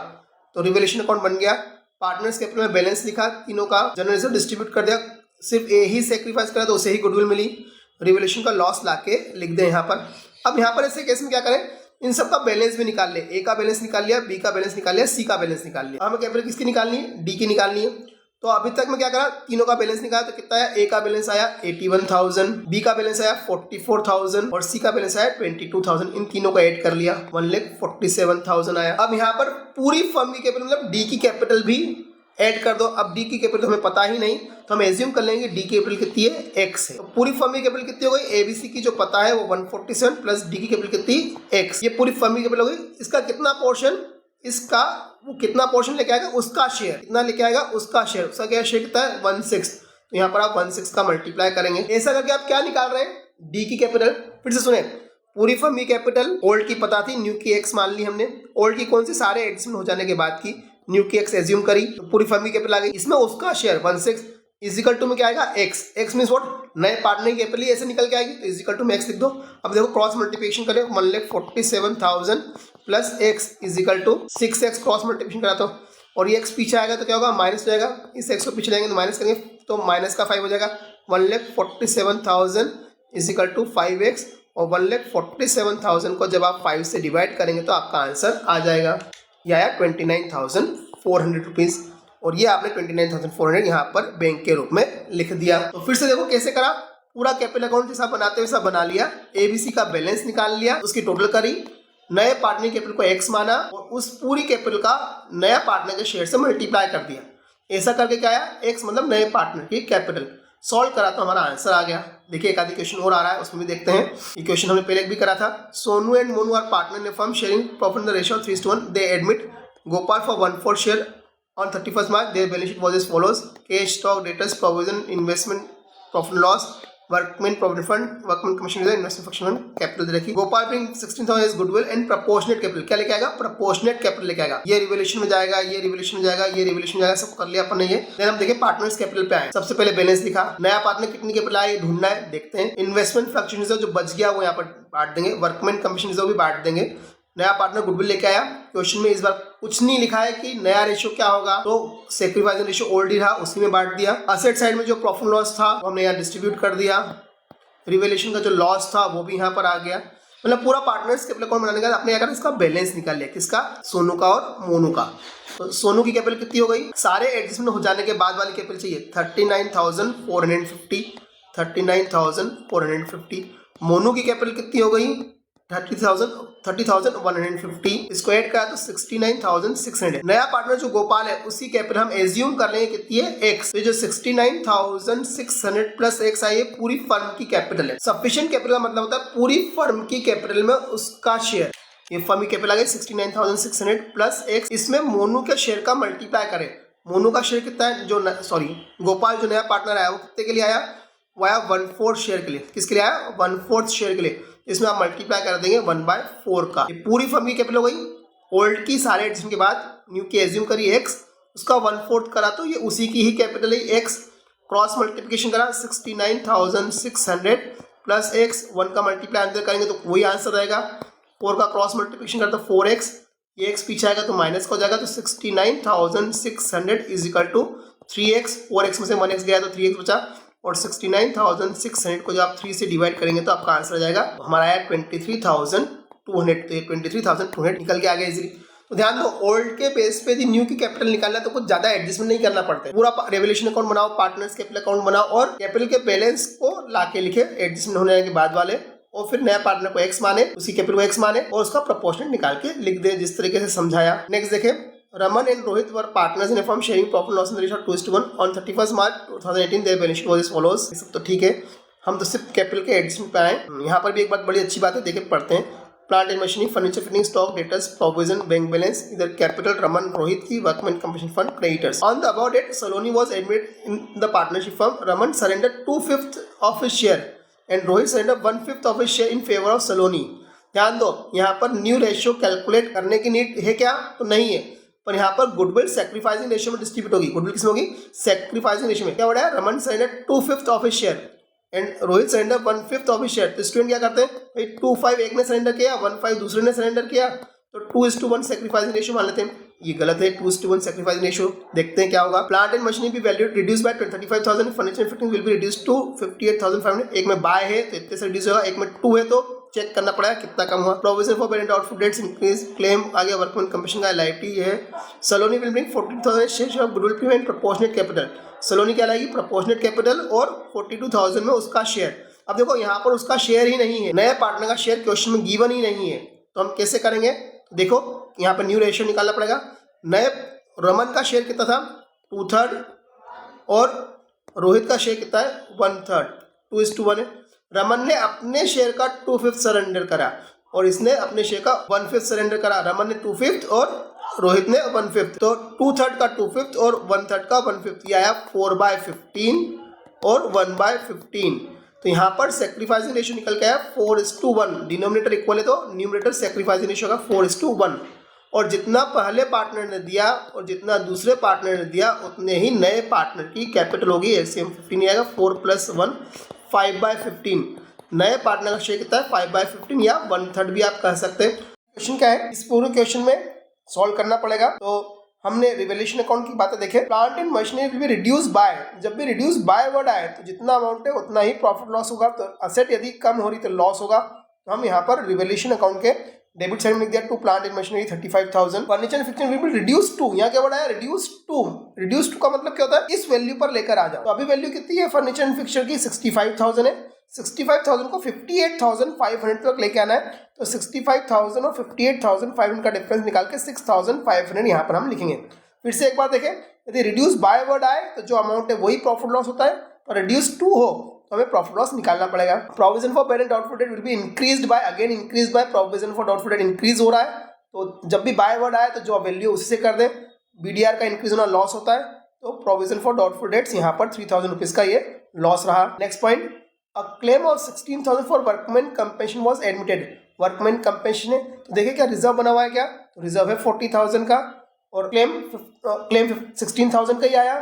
S1: तो रिवैल्यूएशन अकाउंट बन गया, पार्टनर्स कैपिटल में बैलेंस लिखा, तीनों का जनरल रिजर्व डिस्ट्रीब्यूट कर दिया, सिर्फ ए ही सेक्रीफाइस करा तो उसे ही गुडविल मिली। रिवैल्यूएशन का लॉस लाके लिख दें यहाँ पर। अब यहाँ पर ऐसे केस में क्या करें, इन सब का बैलेंस भी निकाल ले, ए का बैलेंस निकाल लिया, बी का बैलेंस निकाल लिया, सी का बैलेंस निकाल लिया। हमें कैपिटल किसकी निकालनी है, डी की निकालनी है। तो अभी तक मैं क्या करा, तीनों का बैलेंस निकाला, तो कितना आया, ए का बैलेंस आया 81,000, बी का बैलेंस आया 44,000 और सी का बैलेंस आया 22,000। इन तीनों को ऐड कर लिया, 1,47,000 आया। अब यहाँ पर पूरी फर्म की कैपिटल मतलब डी की कैपिटल भी ऐड कर दो। अब डी की कैपिटल हमें पता ही नहीं, तो हम एज्यूम कर लेंगे डी की कैपिटल कितनी है, x है। तो पूरी फर्म की कैपिटल कितनी हो गई, ABC की जो पता है वो 147 प्लस डी की कैपिटल कितनी x, ये पूरी फर्म की कैपिटल हो गई। इसका कितना पोर्शन, इसका वो कितना पोर्शन लेके आएगा, उसका शेयर कितना लेके आएगा, उसका शेयर, उसका क्या शेयर कितना है 1/6, तो यहाँ पर आप 1/6 का मल्टीप्लाई करेंगे। ऐसा करके आप क्या निकाल रहे हैं, डी की कैपिटल। फिर से सुने, पूरी फर्म की कैपिटल ओल्ड की पता थी, न्यू की x मान ली हमने, ओल्ड की कौन सी सारे एडजस्टमेंट हो जाने के बाद की, न्यू की x एज्यूम करी, तो पूरी फर्म की कैपिटल आ गई, इसमें उसका शेयर 1/6 इजिकल टू में क्या आएगा x, x मीन्स व्हाट, नए पार्टनर की कैपिटल ऐसे निकल के आएगी, तो इजिकल टू में x लिख दो। अब देखो क्रॉस मल्टीप्लिकेशन करें, 1,47,000 plus x is equal to 6x, cross multiplication करा तो, और ये x पीछे आएगा तो क्या होगा, माइनस हो जाएगा, इस x को पीछे लाएंगे तो माइनस करेंगे तो माइनस का 5 हो जाएगा, 1,47,000 इजिकल टू 5x, और 1,47,000 को जब आप 5 से डिवाइड करेंगे तो आपका आंसर आ जाएगा, यह आया 29,400 रुपीज़। और ये आपने 29,400 यहाँ पर बैंक के रूप में लिख दिया। तो फिर से देखो कैसे करा, पूरा कैपिटल अकाउंट जैसा बनाते वैसा बना लिया, ABC का बैलेंस निकाल लिया, उसकी टोटल करी, नए पार्टनर कैपिटल को x माना और उस पूरी कैपिटल का नया पार्टनर के शेयर से मल्टीप्लाई कर दिया। ऐसा करके क्या आया, एक्स मतलब नए पार्टनर की कैपिटल। सॉल्व करा तो हमारा आंसर आ गया। देखिए एक आधी क्वेश्चन और आ रहा है, उसमें भी देखते हैं। ये क्वेश्चन हमने पहले भी करा था। Sonu and Monu are partner in firm sharing profit in the ratio 3:1। They admit Gopal for 1/4 share on 31st March. Their balance sheet was as follows: cash, stock, debtors, provision, investment, profit and loss, workman provident fund, workman commission reserve, investment function fund, capital दे रखी। Gopal bring 16,000 as goodwill and proportionate capital। क्या लेके आएगा, proportionate capital लेके आएगा। ये revolution में जाएगा, ये रिवोल्यूशन में जाएगा, ये रिवोल्यूशन में जाएगा, सब कर लिया अपन ने ये। देन हम देखें पार्टनर्स कैपिटल पे आए। सबसे पहले बैलेंस लिखा, नया पार्टनर कितनी कैपिटल आया ये ढूंढना है, देखते हैं। इन्वेस्टमेंट फ्लक्चुएशन रिजर्व जो बच गया वो यहाँ पर बांट देंगे, वर्कमैन कमीशन रिजर्व भी बांट देंगे। नया पार्टनर गुडविल लेके आया। क्वेश्चन में इस बार कुछ नहीं लिखा है कि नया रेशियो क्या होगा, तो सैक्रिफाइसिंग रेशियो ओल्ड ही रहा, उसी में बांट दिया। असेट साइड में जो प्रॉफिट लॉस था वो हमने यहाँ डिस्ट्रीब्यूट कर दिया। रिवेल्यूशन का जो लॉस था वो भी यहाँ पर आ गया। मतलब पूरा पार्टनर्स कैपिटल अकाउंट बनाने का आपने क्या, इसका बैलेंस निकाल लिया, किसका, सोनू का और मोनू का। तो सोनू की कैपिटल कितनी हो गई, सारे एडजस्टमेंट हो जाने के बाद वाली कैपिटल चाहिए 39,450, 39,450। मोनू की कैपिटल कितनी हो गई 30,150। इसको ऐड करा तो 69,600। नया पार्टनर जो गोपाल है उसकी कैपिटल हम एज्यूम कर लेंगे कितनी है, एक्स। तो जो 69,600 प्लस एक्स आई है पूरी फर्म की कैपिटल है। सफिशिएंट कैपिटल का मतलब होता है पूरी फर्म की कैपिटल में उसका शेयर। ये फर्म की कैपिटल आ गई 69,600 प्लस एक्स। इसमें मोनू के शेयर का मल्टीप्लाई करें। मोनू का शेयर कितना है, जो गोपाल जो नया पार्टनर आया वो कितने के लिए आया, वो आया 1/4 शेयर के लिए। किसके लिए आया, 1/4 शेयर के लिए। इसमें आप मल्टीप्लाई कर देंगे 1/4 का। ये पूरी फर्म की कैपिटल हो गई। ओल्ड की सारे एडिशन के बाद न्यू की एज्यूम करी एक्स, उसका 1/4 करा तो ये उसी की ही कैपिटल है एक्स। क्रॉस मल्टीप्लिकेशन करा 69,600 प्लस एक्स, 1 का मल्टीप्लाई अंदर करेंगे तो वही आंसर रहेगा। 4 का क्रॉस मल्टीप्लिकेशन करा तो 4x, ये एक्स पीछे आएगा तो माइनस का हो जाएगा। तो 69,600 is equal to 3x। 4x में से 1x गया तो 3x बचा, और 69,600 को जब आप 3 से डिवाइड करेंगे तो आपका आंसर आ जाएगा, हमारा आया 23,200। तो 23,200 निकल के आ गया इजीली। तो ध्यान दो, ओल्ड के बेस पे यदि न्यू की कैपिटल निकालना तो कुछ ज्यादा एडजस्टमेंट नहीं करना पड़ता है। पूरा रेवोल्यूशन अकाउंट बनाओ, पार्टनर्स कैपिटल अकाउंट बनाओ और कैपिटल के बैलेंस को लाके लिखे एडजस्टमेंट होने के बाद वाले, और फिर नया पार्टनर को एक्स माने, उसी कैपिटल को एक्स माने और उसका प्रोपोर्शनल निकाल के लिख दे, जिस तरीके से समझाया। नेक्स्ट देखें, Raman and Rohit were partners in a firm sharing profit loss in the ratio 2:1 on 31st March 2018। Their balance sheet was as follows. ये सब तो ठीक है, हम तो सिर्फ कैपिटल के एडजस्टमेंट पे आए। यहाँ पर भी एक बात बड़ी अच्छी बात है, देखे पढ़ते हैं। Plant and machinery, furniture, fitting, stock, debtors, provision, bank balance, इधर कैपिटल रमन रोहित की, workman compensation fund, creditors. On the about date Saloni was admitted in the partnership firm. Raman surrender 2/5 of his share and Rohit surrender 1/5 of his share in favour of Saloni. ध्यान दो, यहाँ पर new ratio calculate करने की need है क्या, तो नहीं है, पर यहाँ पर गुडविल सैक्रिफाइसिंग रेशियो में डिस्ट्रीब्यूट होगी। गुडविल किसमें होगी, सैक्रिफाइसिंग रेशियो में। क्या बढ़ा है, Raman surrender 2/5 of his share and Rohit surrender 1/5 of his share. तो स्टूडेंट क्या करते हैं भाई, 2/5 एक ने सरेंडर किया, 1/5 दूसरे ने सरेंडर किया, तो 2:1 सैक्रिफाइसिंग रेशियो मान लेते हैं। ये गलत है, 2:1 सैक्रिफाइसिंग रेशियो। देखते हैं क्या होगा। प्लांट एंड मशीनरी भी value reduce by 35,000, furniture and fitting will be reduce to 58,500। एक में बाय है तो इतने से रिड्यूस होगा, एक में 2 है तो चेक करना पड़ेगा कितना कम हुआ। Provision for parent output debts increase, claim आ गया, वर्कमैन कंपनसेशन का LIT है। Saloni will bring 42,000 share of goodwill payment proportionate capital. Saloni क्या लाएगी, प्रोपोर्शनेट कैपिटल और 42,000 में उसका शेयर। अब देखो यहाँ पर उसका शेयर ही नहीं है, नए पार्टनर का शेयर क्वेश्चन में गिवन ही नहीं है, तो हम कैसे करेंगे। देखो यहाँ पर न्यू रेशियो निकालना पड़ेगा। नए रमन का शेयर कितना था, 2/3 और रोहित का शेयर कितना है, 1/3, 2:1 है। रमन ने अपने शेयर का 2/5 सरेंडर करा और इसने अपने शेयर का 1/5 सरेंडर करा। रमन ने 2/5 और रोहित ने 1/5, तो 2/3 का 2/5 और 1/3 का 1/5, ये आया 4/15 और 1/15। तो यहाँ पर सैक्रिफाइसिंग रेशियो निकल के आया 4:1। डिनोमिनेटर इक्वल है तो न्यूमरेटर सैक्रिफाइसिंग रेशियो का 4:1। और जितना पहले पार्टनर ने दिया और जितना दूसरे पार्टनर ने दिया उतने ही नए पार्टनर की कैपिटल होगी। LCM 15 आएगा, 4 + 1 5/15। नए पार्टनर का शेयर कितना है, 5/15 या 1/3 भी आप कह सकते हैं। क्वेश्चन क्या है, इस पूरे क्वेश्चन में सॉल्व करना पड़ेगा। तो हमने रिवोल्यूशन अकाउंट की बातें देखे। Plant and machinery will be reduce by, जब भी रिड्यूस बाय वर्ड आए तो जितना अमाउंट है उतना ही प्रॉफिट लॉस होगा। तो असेट यदि कम हो रही तो लॉस होगा। तो हम यहाँ पर रिवोल्यूशन अकाउंट के डेबिट साइड में लिख दिया to plant and machinery 35,000। Furniture and fitting will be reduce to, यहाँ क्या वर्ड आया, रिड्यूस टू। रिड्यूस टू का मतलब क्या होता है, इस वैल्यू पर लेकर आ जाओ। तो अभी वैल्यू कितनी है फर्नीचर एंड फिक्सचर की, 65,000 है। 65,000 को 58,500 तक लेके आना है। तो 65,000 और 58,500 का डिफरेंस निकाल के 6,500 यहाँ पर हम लिखेंगे। फिर से एक बार देखें, यदि रिड्यूस बाय वर्ड आए तो जो अमाउंट है वही प्रॉफिट लॉस होता है, और रिड्यूस टू हो तो हमें प्रॉफिट लॉस निकालना पड़ेगा। Provision for paid and doubtful debt will be increased by, again increase by, provision for doubtful debt increase हो रहा है, तो जब भी बाय वर्ड आए तो जो वैल्यू उसी से कर दें। बीडीआर का इंक्रीज होना लॉस होता है, तो प्रोविजन फॉर डाउटफुल डेट्स यहाँ पर 3000 रुपीज का ये लॉस रहा। Next point, a claim of 16,000 for workman compensation was admitted. Workman compensation है तो देखिए क्या रिजर्व बना हुआ है, क्या तो रिजर्व है 40,000 का, और क्लेम 16,000 का ही आया,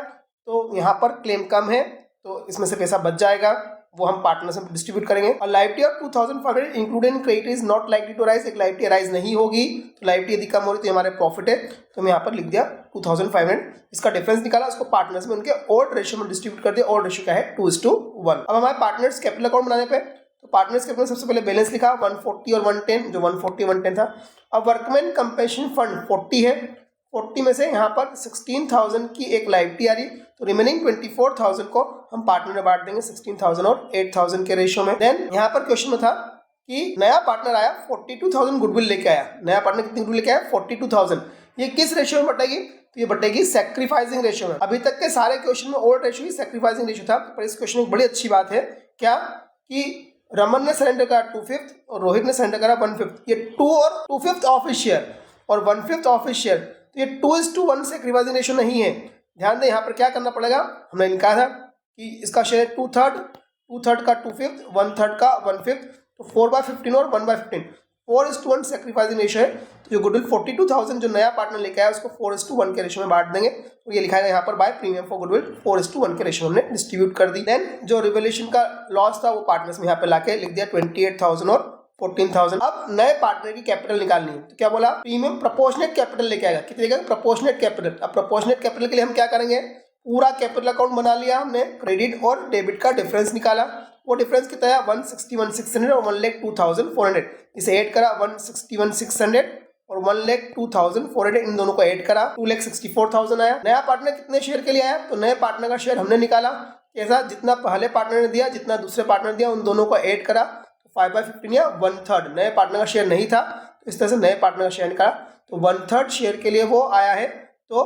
S1: तो यहाँ पर क्लेम कम है तो इसमें से पैसा बच जाएगा, वो हम पार्टनर्स में डिस्ट्रीब्यूट करेंगे। और liability of 2,500 included in credit is not likely to rise, एक लाइबिलिटी राइज नहीं होगी, तो लाइबिलिटी यदि कम हो रही तो हमारे प्रॉफिट है, तो मैं यहाँ पर लिख दिया 2,500। इसका डिफरेंस निकाला, उसको पार्टनर्स में उनके ओल्ड रेशियो में डिस्ट्रीब्यूट कर दिया। ओल्ड रेशियो क्या है 2:1। अब हमारे पार्टनर्स कैपिटल अकाउंट बनाने पे, तो पार्टनर्स कैपिटल सबसे पहले बैलेंस लिखा 140 और 110, जो 140 110 था। अब वर्कमैन कंपेंसेशन फंड 40 है, 40 में से यहाँ पर 16,000 की एक लाइबिलिटी आ रही, तो रिमेनिंग 24,000 को हम पार्टनर में बांट देंगे 16,000 और 8,000 के रेशियो में। देन यहाँ पर क्वेश्चन में था कि नया पार्टनर आया 42,000 गुडविल लेके आया, नया पार्टनर कितनी गुडविल लेके आया 42,000, ये किस रेशियो में बटेगी, तो ये बटेगी सैक्रिफाइसिंग रेशियो में। अभी तक के सारे क्वेश्चन में ओल्ड रेशियो ही सैक्रिफाइसिंग रेशियो था, पर इस क्वेश्चन में बड़ी अच्छी बात है क्या कि रमन ने सरेंडर करा 2/5 और रोहित ने सरेंडर करा 1/5, ये 2 और 2/5 ऑफिस शेयर और 1/5 ऑफिस शेयर, तो ये 2:1 सैक्रिफाइसिंग रेशियो नहीं है। ध्यान दें यहाँ पर क्या करना पड़ेगा, हमने कहा था कि इसका शेयर 2/3 का 2/5, 1/3 का 1/5, तो 4/15 और 1/15, 4:1 सैक्रिफाइसिंग रेशियो है। तो जो गुडविल 42,000 जो नया पार्टनर लेके आया उसको 4:1 के रेशियो में बांट देंगे, तो ये लिखा है यहाँ पर बाय प्रीमियम फॉर गुडविल 4:1 के रेशियो में हमने डिस्ट्रीब्यूट कर दी। देन जो रिवोल्यूशन का लॉस था वो पार्टनर्स में यहाँ पे लाके लिख दिया 28,000 और 14,000। अब नए पार्टनर की कैपिटल निकालनी है, तो क्या बोला, प्रीमियम प्रोपोर्शनेट कैपिटल लेके आएगा, कितने देगा प्रोपोर्शनेट कैपिटल। अब प्रोपोर्शनेट कैपिटल के लिए हम क्या करेंगे, पूरा कैपिटल अकाउंट बना लिया हमने, क्रेडिट और डेबिट का डिफरेंस निकाला, वो डिफरेंस कितना है 161,600 और 1,02,400, इसे ऐड करा 161,600 और 1,02,400, इन दोनों को ऐड करा 2,64,000 आया। नया पार्टनर कितने शेयर के लिए आया, तो नए पार्टनर का शेयर हमने निकाला कैसा, जितना पहले पार्टनर ने दिया जितना दूसरे पार्टनर ने दिया उन दोनों को ऐड करा, 5/15 या 1/3, नए पार्टनर का शेयर नहीं था तो इस तरह से नए पार्टनर का शेयर निकाला, तो 1/3 शेयर के लिए वो आया है। तो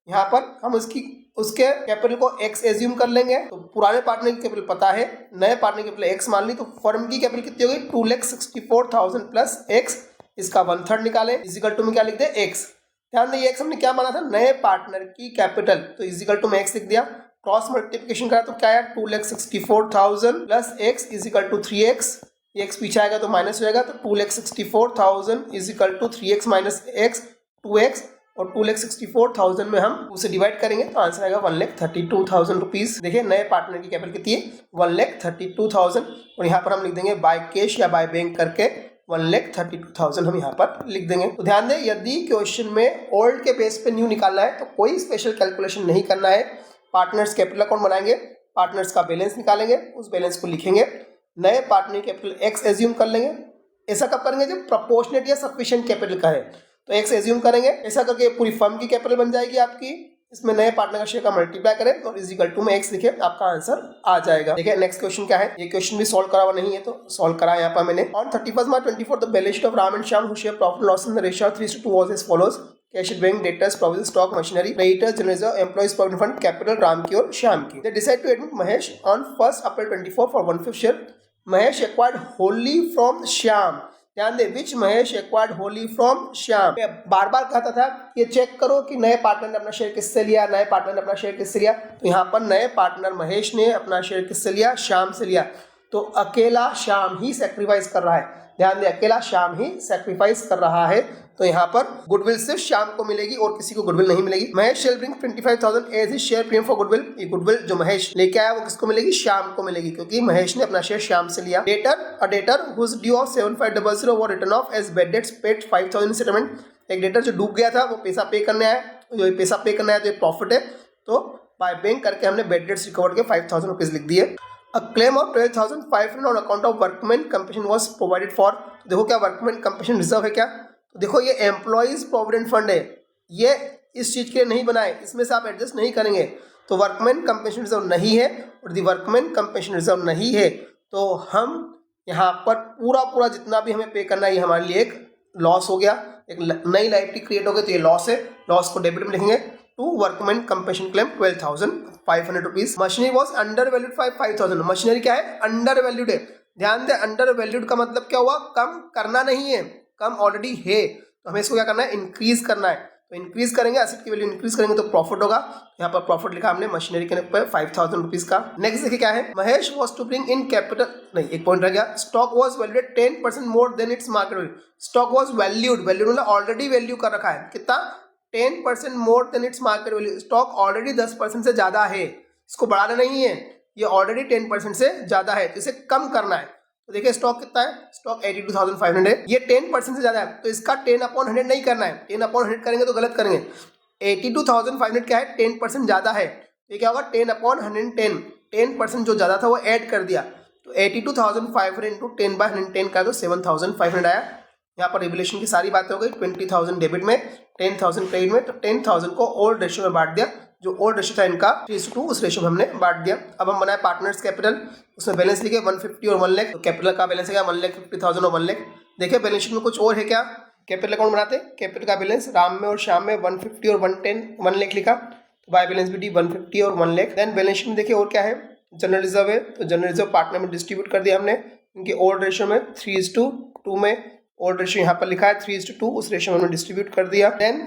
S1: यहाँ पर हम उसके कैपिटल को x एज्यूम कर लेंगे, तो पुराने पार्टनर की कैपिटल पता है, नए पार्टनर की कैपिटल x मान ली, तो फर्म की कैपिटल कितनी होगी 2,64,000 प्लस x, इसका 1/3 निकाले, इजिकल टू में क्या लिख दे x। ध्यान दें x हमने क्या माना था, नए पार्टनर की कैपिटल, तो इजिकल टू में x लिख दिया, क्रॉस मल्टीप्लिकेशन करा तो क्या आया 2,64,000 plus x is equal to 3x, ये x पीछे आएगा तो माइनस हो जाएगा, तो 2,64,000 is equal to 3x minus x 2x, और 2,64,000 में हम उसे डिवाइड करेंगे तो आंसर आएगा 1,32,000 रुपीज। देखिए नए पार्टनर की कैपिटल कितनी है 1,32,000, और यहाँ पर हम लिख देंगे बाय कैश या बाय बैंक करके 1,32,000 हम यहाँ पर लिख देंगे। तो ध्यान दें यदि क्वेश्चन में ओल्ड के बेस पे न्यू निकालना है तो कोई स्पेशल कैलकुलेशन नहीं करना है, पार्टनर्स कैपिटल अकाउंट बनाएंगे, पार्टनर्स का बैलेंस निकालेंगे, उस बैलेंस को लिखेंगे, नए पार्टनर कैपिटल x एज्यूम कर लेंगे। ऐसा कब करेंगे जब प्रोपोर्शनेट या सफिशिएंट कैपिटल का है, तो x एज्यूम करेंगे, ऐसा करके पूरी फर्म की कैपिटल बन जाएगी आपकी, इसमें नए पार्टनर का शेयर का मल्टीप्लाई करें और इजिकल टू में x लिखे, आपका आंसर आ जाएगा। देखिए नेक्स्ट क्वेश्चन क्या है, ये क्वेश्चन भी सॉल्व करा हुआ नहीं है तो सॉल्व करा यहाँ पर मैंने। On 31 March 24 the balance sheet of Ram and Shyam who share profit loss in the ratio 3:2 was as follows, cash bank, debtors, provision, stock, machinery, creditors, general reserve, employees provident fund, capital Ram की और श्याम की। They decide to admit Mahesh on 1 April 24 for 1/5 share. Mahesh acquired wholly from Shyam, ध्यान दे which Mahesh acquired wholly from Shyam. बार बार कहता था ये check करो कि नए पार्टनर ने अपना शेयर किससे लिया, नए पार्टनर ने अपना शेयर किससे लिया, तो यहाँ पर नए पार्टनर महेश ने अपना शेयर किससे लिया, श्याम से लिया, तो अकेला श्याम ही सैक्रिफाइस कर रहा है। ध्यान दे अकेला श्याम ही सैक्रिफाइस कर रहा है, तो यहाँ पर गुडविल सिर्फ श्याम को मिलेगी और किसी को गुडविल नहीं मिलेगी। Mahesh shall bring 25,000 as his share premium for goodwill, ये गुडविल जो महेश लेके आया वो किसको मिलेगी, श्याम को मिलेगी, क्योंकि महेश ने अपना शेयर श्याम से लिया। डेटर हुज ड्यू ऑफ 7500 वो written off as bad debts paid 5,000 settlement, एक डेटर जो डूब गया था वो पैसा पे करने आया, जो पैसा पे करने आया तो प्रॉफिट है, तो बाय बैंक करके हमने बैड डेट्स रिकवर्ड के 5,000 रुपीज लिख दिए। A claim of 12,500 on account of workman compensation was provided for, देखो क्या वर्कमैन कंपेंसेशन रिजर्व है क्या, तो देखो ये एम्प्लॉइज प्रोविडेंट फंड है, ये इस चीज के लिए नहीं बनाए, इसमें से आप एडजस्ट नहीं करेंगे, तो वर्कमैन कंपेंसेशन रिजर्व नहीं है, और यदि वर्कमैन कंपेंसेशन रिजर्व नहीं है तो हम यहाँ पर पूरा जितना भी हमें पे करना है ये हमारे लिए एक लॉस हो गया, एक नई लायबिलिटी क्रिएट हो गई, तो ये लॉस है, लॉस को डेबिट में लिखेंगे, to workman compensation claim 12,500 rupees. Machinery was under valued 5,000। Machinery क्या है? अंडर वैल्यूड है। ध्यान दे, अंडर वैल्यूड का मतलब क्या हुआ? कम करना नहीं है, कम ऑलरेडी है, तो हमें इसको क्या करना है? इंक्रीज करना है। तो इंक्रीज करेंगे, एसेट की वैल्यू इंक्रीज करेंगे तो प्रॉफिट होगा। यहाँ पर प्रॉफिट लिखा हमने मशीनरी के ऊपर 5,000 रुपीज का। नेक्स्ट देखिए क्या है, Mahesh was to bring in capital, नहीं एक पॉइंट रह गया, stock was valued 10% more than its market value. Stock was valued, valued मतलब ऑलरेडी वैल्यू कर रखा है, कितना? 10% more than its market value. Stock already 10% से ज्यादा है, इसको बढ़ाना नहीं है, ये ऑलरेडी 10% से ज्यादा है, तो इसे कम करना है। तो देखिए स्टॉक कितना है? स्टॉक 82,500 है, ये 10% से ज्यादा है, तो इसका 10/100 नहीं करना है। 10/100 करेंगे तो गलत करेंगे। 82,500 क्या है? 10% ज्यादा है, ये क्या होगा? 10/110। 10% जो ज्यादा था वो ऐड कर दिया, तो 82,500 इंटू 10/110 का तो 7,500 आया। यहाँ पर रिवोल्यूशन की सारी बातें हो गई। 20,000 डेबिट में, 10,000 क्रेडिट में, तो 10,000 को ओल्ड रेशियो में बांट दिया। जो ओल्ड रेशियो था इनका 3:2, उस रेशियो में हमने बांट दिया। अब हम बनाए पार्टनर्स कैपिटल, उसमें बैलेंस लिखे 150 और 1 लाख। तो कैपिटल का बैलेंस है क्या? 1,50,000 और 1 लाख। देखिए बैलेंस शीट में कुछ और है क्या? कैपिटल अकाउंट बनाते, कैपिटल का बैलेंस राम में और श्याम में 150 और 1 लाख लिखा, तो बाय बैलेंस भी डी 150 और 1 लाख। देन बैलेंस शीट में देखिए और क्या है, जनरल रिजर्व है, तो जनरल रिजर्व पार्टनर में डिस्ट्रीब्यूट कर दिया हमने इनके ओल्ड रेशियो में 3:2 में। ओल्ड रेशियो यहाँ पर लिखा है 3:2, उस रेशियो में हमने डिस्ट्रीब्यूट कर दिया। देन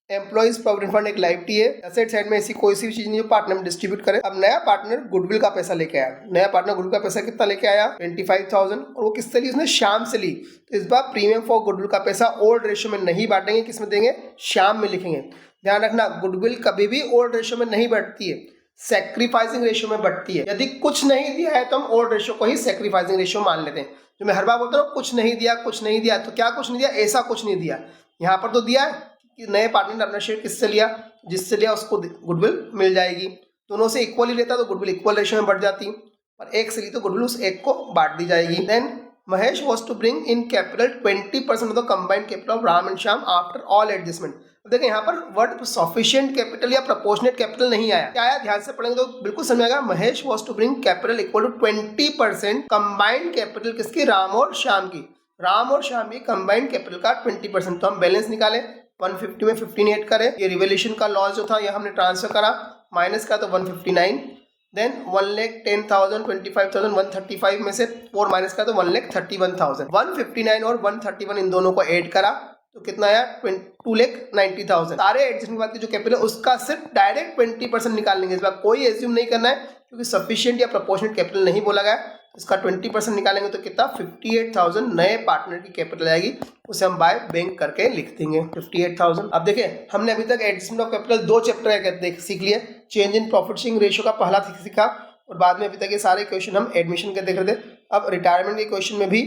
S1: एम्प्लॉइज प्रोविडेंट फंड एक लाइबिलिटी है, एसेट साइड में ऐसी कोई सी भी चीज नहीं जो पार्टनर में डिस्ट्रीब्यूट करे। अब नया पार्टनर गुडविल का पैसा लेके आया, नया पार्टनर गुडविल का पैसा कितना लेके आया? 25,000, और वो किससे ली? उसने श्याम से ली। तो इस बार प्रीमियम फॉर गुडविल का पैसा ओल्ड रेशियो में नहीं बांटेंगे, किस में देंगे? श्याम में लिखेंगे। ध्यान रखना, गुडविल कभी भी ओल्ड रेशियो में नहीं बढ़ती है, सैक्रिफाइसिंग रेशियो में बढ़ती है। यदि कुछ नहीं दिया है तो हम ओल्ड रेशियो को ही सैक्रिफाइसिंग रेशियो मान लेते हैं। जो मैं हर बार बोलता हूँ कुछ नहीं दिया, कुछ नहीं दिया, तो क्या कुछ नहीं दिया? ऐसा कुछ नहीं दिया। यहाँ पर तो दिया है कि नए पार्टनर ने अपना शेयर किससे लिया? जिससे लिया उसको गुडविल मिल जाएगी। दोनों से इक्वली लेता तो गुडविल इक्वल रेशियो में बढ़ जाती, और एक से ली तो गुडविल उस एक को बांट दी जाएगी। Then Mahesh was to bring in capital 20% of the combined capital of Ram and Shyam after all adjustment. देखिए यहाँ पर वर्ड सफिशिएंट कैपिटल या प्रोपोर्शनेट कैपिटल नहीं आया, क्या आया? ध्यान से पढ़ेंगे तो बिल्कुल समझ आएगा। Mahesh was to bring capital equal to 20% combined capital किसकी? राम और श्याम की। राम और श्याम की कंबाइंड कैपिटल का 20%। तो हम बैलेंस निकाले, 150 में 15 ऐड करें, ये रिवोल्यूशन का लॉस जो था ये हमने ट्रांसफर करा, माइनस का तो 159। देन 1,10,000, 25,000, 135 में से 4 माइनस का तो 1,31,000। 159 और 131 इन दोनों को ऐड करा तो कितना आया? 2,90,000। सारे एडजस्टमेंट के बाद की जो कैपिटल है उसका सिर्फ डायरेक्ट 20% निकाल लेंगे। इस बार कोई एज्यूम नहीं करना है, क्योंकि सफिशिएंट या प्रोपोर्शनेट कैपिटल नहीं बोला गया। इसका 20% निकालेंगे तो कितना? 58,000 नए पार्टनर की कैपिटल आएगी, उसे हम बाय बैंक करके लिख देंगे 58,000। अब देखिए हमने अभी तक एडजस्टमेंट ऑफ कैपिटल 2 चैप्टर सीख लिए। Change in profit sharing ratio का पहला सीखा, और बाद में अभी तक ये सारे क्वेश्चन हम एडमिशन के देख रहे थे। अब रिटायरमेंट के क्वेश्चन में भी,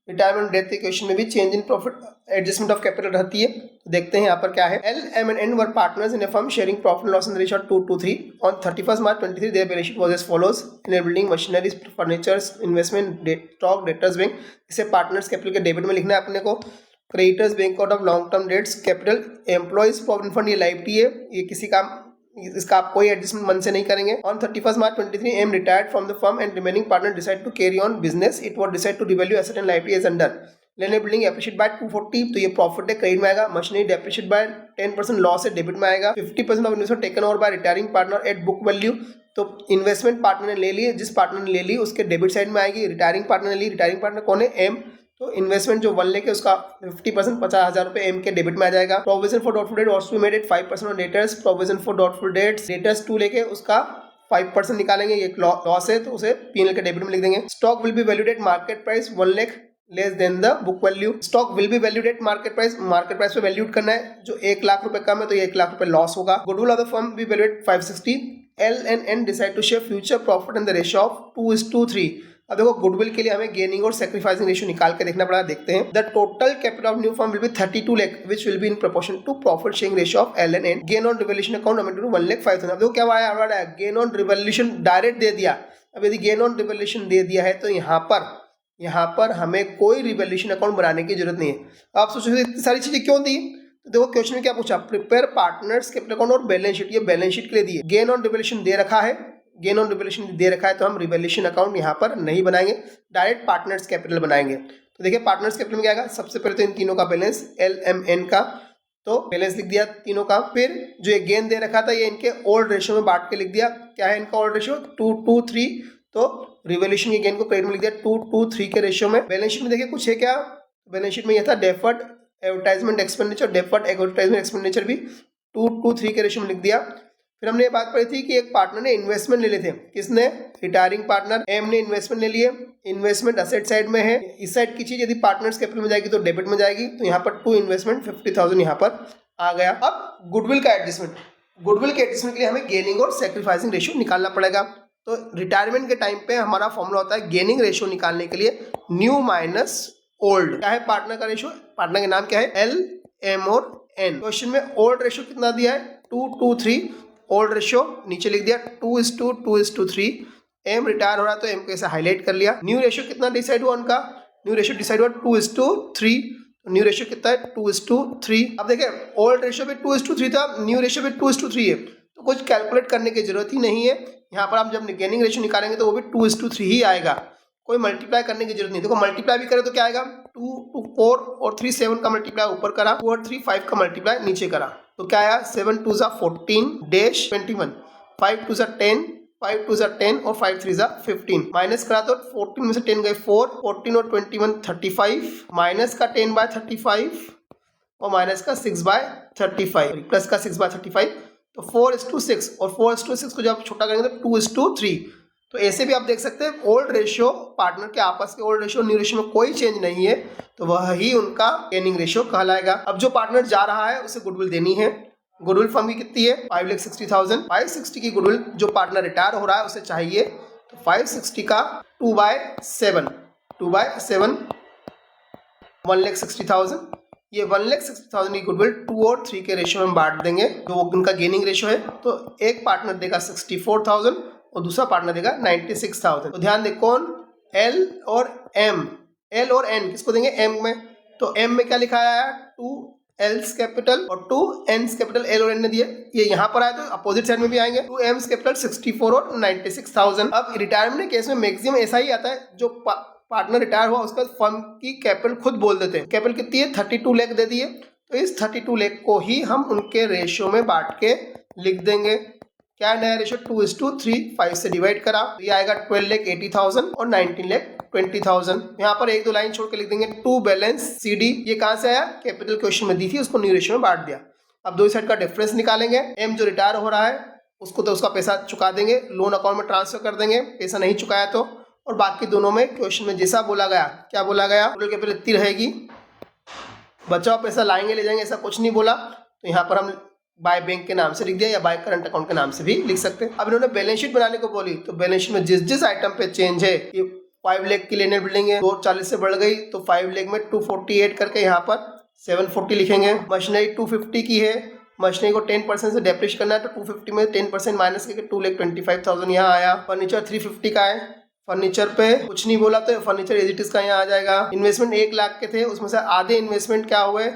S1: रिटायरमेंट डेथ के क्वेश्चन में भी change in profit adjustment of capital रहती है। तो देखते हैं यहाँ पर क्या है। L, M and N were partners in a firm sharing profit loss in the ratio 2:3 on 31 March 23 their balance sheet was as follows. In building machineries furnitures investment stock debtors bank, इसे partners capital के डेबिट में लिखना है अपने को। Creditors bank out of long term debts capital. Employees provident fund ये liability है, ये किसी काम, इसका आप कोई एडजस्टमेंट मन से नहीं करेंगे। On 31 March 23 M retired from the firm and remaining partner decide to carry on business, it was decide to revalue asset and liability as under. Land building appreciate by 240, तो ये प्रॉफिट है, credit में आएगा। Machinery depreciate by 10%, loss है, debit में आएगा। 50% of investment taken over by retiring partner at book value, तो investment partner ने ले ली, जिस पार्टनर ने ले ली उसके डेबिट साइड में आएगी। रिटायरिंग पार्टनर ने ली, रिटायरिंग पार्टनर कौन है? एम, तो इन्वेस्टमेंट जो 1 लाख है उसका 50% 50,000 रुपए एम के डेबिट में आ जाएगा। Provision for doubtful debt was to be made at 5% on debtors. Provision for doubtful debts, debtors 2 लेके उसका 5% निकालेंगे, ये लॉस है तो उसे पीएनएल के डेबिट में लिख देंगे। Stock will be valued at market price 1 lakh less than the book value. Stock will be valued at market price, market price पे वैल्यूड करना है, जो 1 लाख रुपए कम है तो ये 1 लाख रुपए लॉस होगा। Goodwill of the firm be valued 560। L and N decide to share future profit in the ratio of 2:3। अब देखो गुडविल के लिए हमें गेनिंग और सैक्रिफाइसिंग रेशियो निकाल के देखना पड़ा, देखते हैं। The total capital of new firm will be 32 lakh which will be in proportion to profit sharing ratio of L and N। Gain on revaluation account amount to 1,05,000। अब देखो क्या आया, गेन ऑन रिवैल्यूएशन डायरेक्ट दे दिया। अब यदि gain on revaluation दे दिया है तो यहाँ पर हमें कोई रिवैल्यूएशन अकाउंट बनाने की जरूरत नहीं है। आप सोचो इतनी सारी चीजें क्यों दी, तो देखो क्वेश्चन में क्या पूछा, प्रिपेयर पार्टनर्स कैपिटल अकाउंट और बैलेंस शीट, ये बैलेंस शीट के लिए दिए। गेन ऑन रिवैल्यूएशन दे रखा है, गेन ऑन रिवैल्यूएशन दे रखा है तो हम रिवैल्यूएशन अकाउंट यहाँ पर नहीं बनाएंगे, डायरेक्ट पार्टनर्स कैपिटल बनाएंगे। तो देखिए पार्टनर्स कैपिटल में क्या आएगा, सबसे पहले तो इन तीनों का बैलेंस LMN का तो बैलेंस लिख दिया तीनों का। फिर जो ये गेन दे रखा था ये इनके ओल्ड रेशियो में बांट के लिख दिया। क्या है इनका ओल्ड रेशियो? 2:3। तो रिवॉल्यूशन के गेन को क्रेडिट में लिख दिया 2:3 के रेशियो में। बैलेंस शीट में देखिए कुछ है क्या? बैलेंस शीट में यह था deferred advertisement expenditure, deferred advertisement expenditure भी 2:3 के रेशियो में लिख दिया। फिर हमने ये बात पढ़ी थी कि एक पार्टनर ने इन्वेस्टमेंट ले लिए थे। किसने? रिटायरिंग पार्टनर एम ने इन्वेस्टमेंट ले लिए। इन्वेस्टमेंट असेट साइड में है। इस साइड की चीज यदि पार्टनर्स कैपिटल में जाएगी तो डेबिट में जाएगी। तो यहाँ पर टू इन्वेस्टमेंट 50,000 यहाँ पर आ गया। अब गुडविल का एडजस्टमेंट, गुडविल के एडजस्टमेंट के लिए हमें गेनिंग और सैक्रिफाइसिंग रेशियो निकालना पड़ेगा। तो रिटायरमेंट के टाइम पे हमारा फॉर्मूला होता है गेनिंग रेशियो निकालने के लिए न्यू माइनस ओल्ड। क्या है पार्टनर का रेशियो? पार्टनर के नाम क्या है? एल, एम और एन। क्वेश्चन में ओल्ड रेशियो कितना दिया है? 2:3। ओल्ड रेशियो नीचे लिख दिया 2:3। एम रिटायर हो रहा है तो एम को ऐसे हाईलाइट कर लिया। न्यू रेशियो कितना डिसाइड हुआ उनका? न्यू रेशियो डिसाइड हुआ 2:3। न्यू रेशियो कितना है? 2:3। अब देखिए ओल्ड रेशियो भी 2:3 था, न्यू रेशियो भी 2:3 है, तो कुछ कैलकुलेट करने की जरूरत ही नहीं है। यहाँ पर आप जब गेनिंग रेशियो निकालेंगे तो वो भी 2:3 ही आएगा, कोई मल्टीप्लाई करने की जरूरत नहीं। देखो मल्टीप्लाई भी करे तो क्या आएगा? 2 4 और 3 7 का मल्टीप्लाई ऊपर करा, 2 और 3 5 का मल्टीप्लाई नीचे करा, तो क्या आया? 7 2 14 डैश 21, 5 2 10, 5 2 10 और 5 3 15। माइनस करा तो 14 में से 10 गए 4, 14 और 21 35, माइनस का 10/35 और माइनस का 6/35, प्लस का 6/35, तो 4:6 और 4:6 को जब आप छोटा करेंगे तो 2:3। तो ऐसे भी आप देख सकते हैं ओल्ड रेशियो, पार्टनर के आपस के ओल्ड रेशियो न्यू रेशियो में कोई चेंज नहीं है, तो वह ही उनका गेनिंग रेशियो कहलाएगा। अब जो पार्टनर जा रहा है उसे गुडविल देनी है। गुडविल फर्म की कितनी है? 5,60,000। 560 की गुडविल जो पार्टनर रिटायर हो रहा है उसे चाहिए, तो 560 का 2/7 1,60,000। ये 1,60,000 की गुडविल 2 और 3 के रेशियो में बांट देंगे, जो उनका गेनिंग रेशियो है। तो एक पार्टनर देगा 64,000 और दूसरा पार्टनर देगा 96,000। तो ध्यान दे कौन? एल और एम, एल और एन किसको देंगे? एम में। तो एम में क्या लिखा है? 2 एल्स कैपिटल और 2 एन्स कैपिटल एल और एन ने दिए। ये यहाँ पर आए तो अपोजिट साइड में भी आएंगे, 2 एम्स कैपिटल 64 और 96,000। अब रिटायरमेंट के केस में मैक्सिमम ऐसा ही आता है, जो पार्टनर रिटायर हुआ उसका फर्म की कैपिटल खुद बोल देते हैं। कैपिटल कितनी है? 32 लाख दे दिए, तो इस 32 लाख को ही हम उनके रेशियो में बांट के लिख देंगे। क्या नया रेशियो? 2:3, 5 से डिवाइड करा, तो ये आएगा 12,80,000 और 19,20,000। यहाँ पर 1-2 लाइन छोड़ के लिख देंगे टू बैलेंस CD। ये कहाँ से आया? कैपिटल क्वेश्चन में दी थी, उसको न्यू रेशियो में बांट दिया। अब दो साइड का डिफरेंस निकालेंगे। एम जो रिटायर हो रहा है उसको तो उसका पैसा चुका देंगे, लोन अकाउंट में ट्रांसफर कर देंगे, पैसा नहीं चुकाया तो। और बाकी दोनों में क्वेश्चन में जैसा बोला गया, क्या बोला गया? टोटल कैपिटल इतनी रहेगी, बचा हुआ पैसा लाएंगे ले जाएंगे, ऐसा कुछ नहीं बोला। तो यहाँ पर हम बाय बैंक के नाम से लिख दिया या बाय करंट अकाउंट के नाम से भी लिख सकते हैं। अब इन्होंने बैलेंस शीट बनाने को बोली, तो बैलेंस शीट में जिस जिस आइटम पे चेंज है, ये 5 लाख की लेने बिल्डिंग है 240 से बढ़ गई, तो 5 लाख में 248 करके यहाँ पर 740 लिखेंगे। मशीनरी 250 की है, मशीनरी को 10% से डेप्रिश करना है, तो 250 में 10% माइनस करके 2,25,000 यहाँ आया। फर्नीचर 350 का है, फर्नीचर पे कुछ नहीं बोला तो फर्नीचर एज इट इज का यहाँ आ जाएगा। इन्वेस्टमेंट 1 लाख के थे, उसमें से आधे इन्वेस्टमेंट क्या हुए?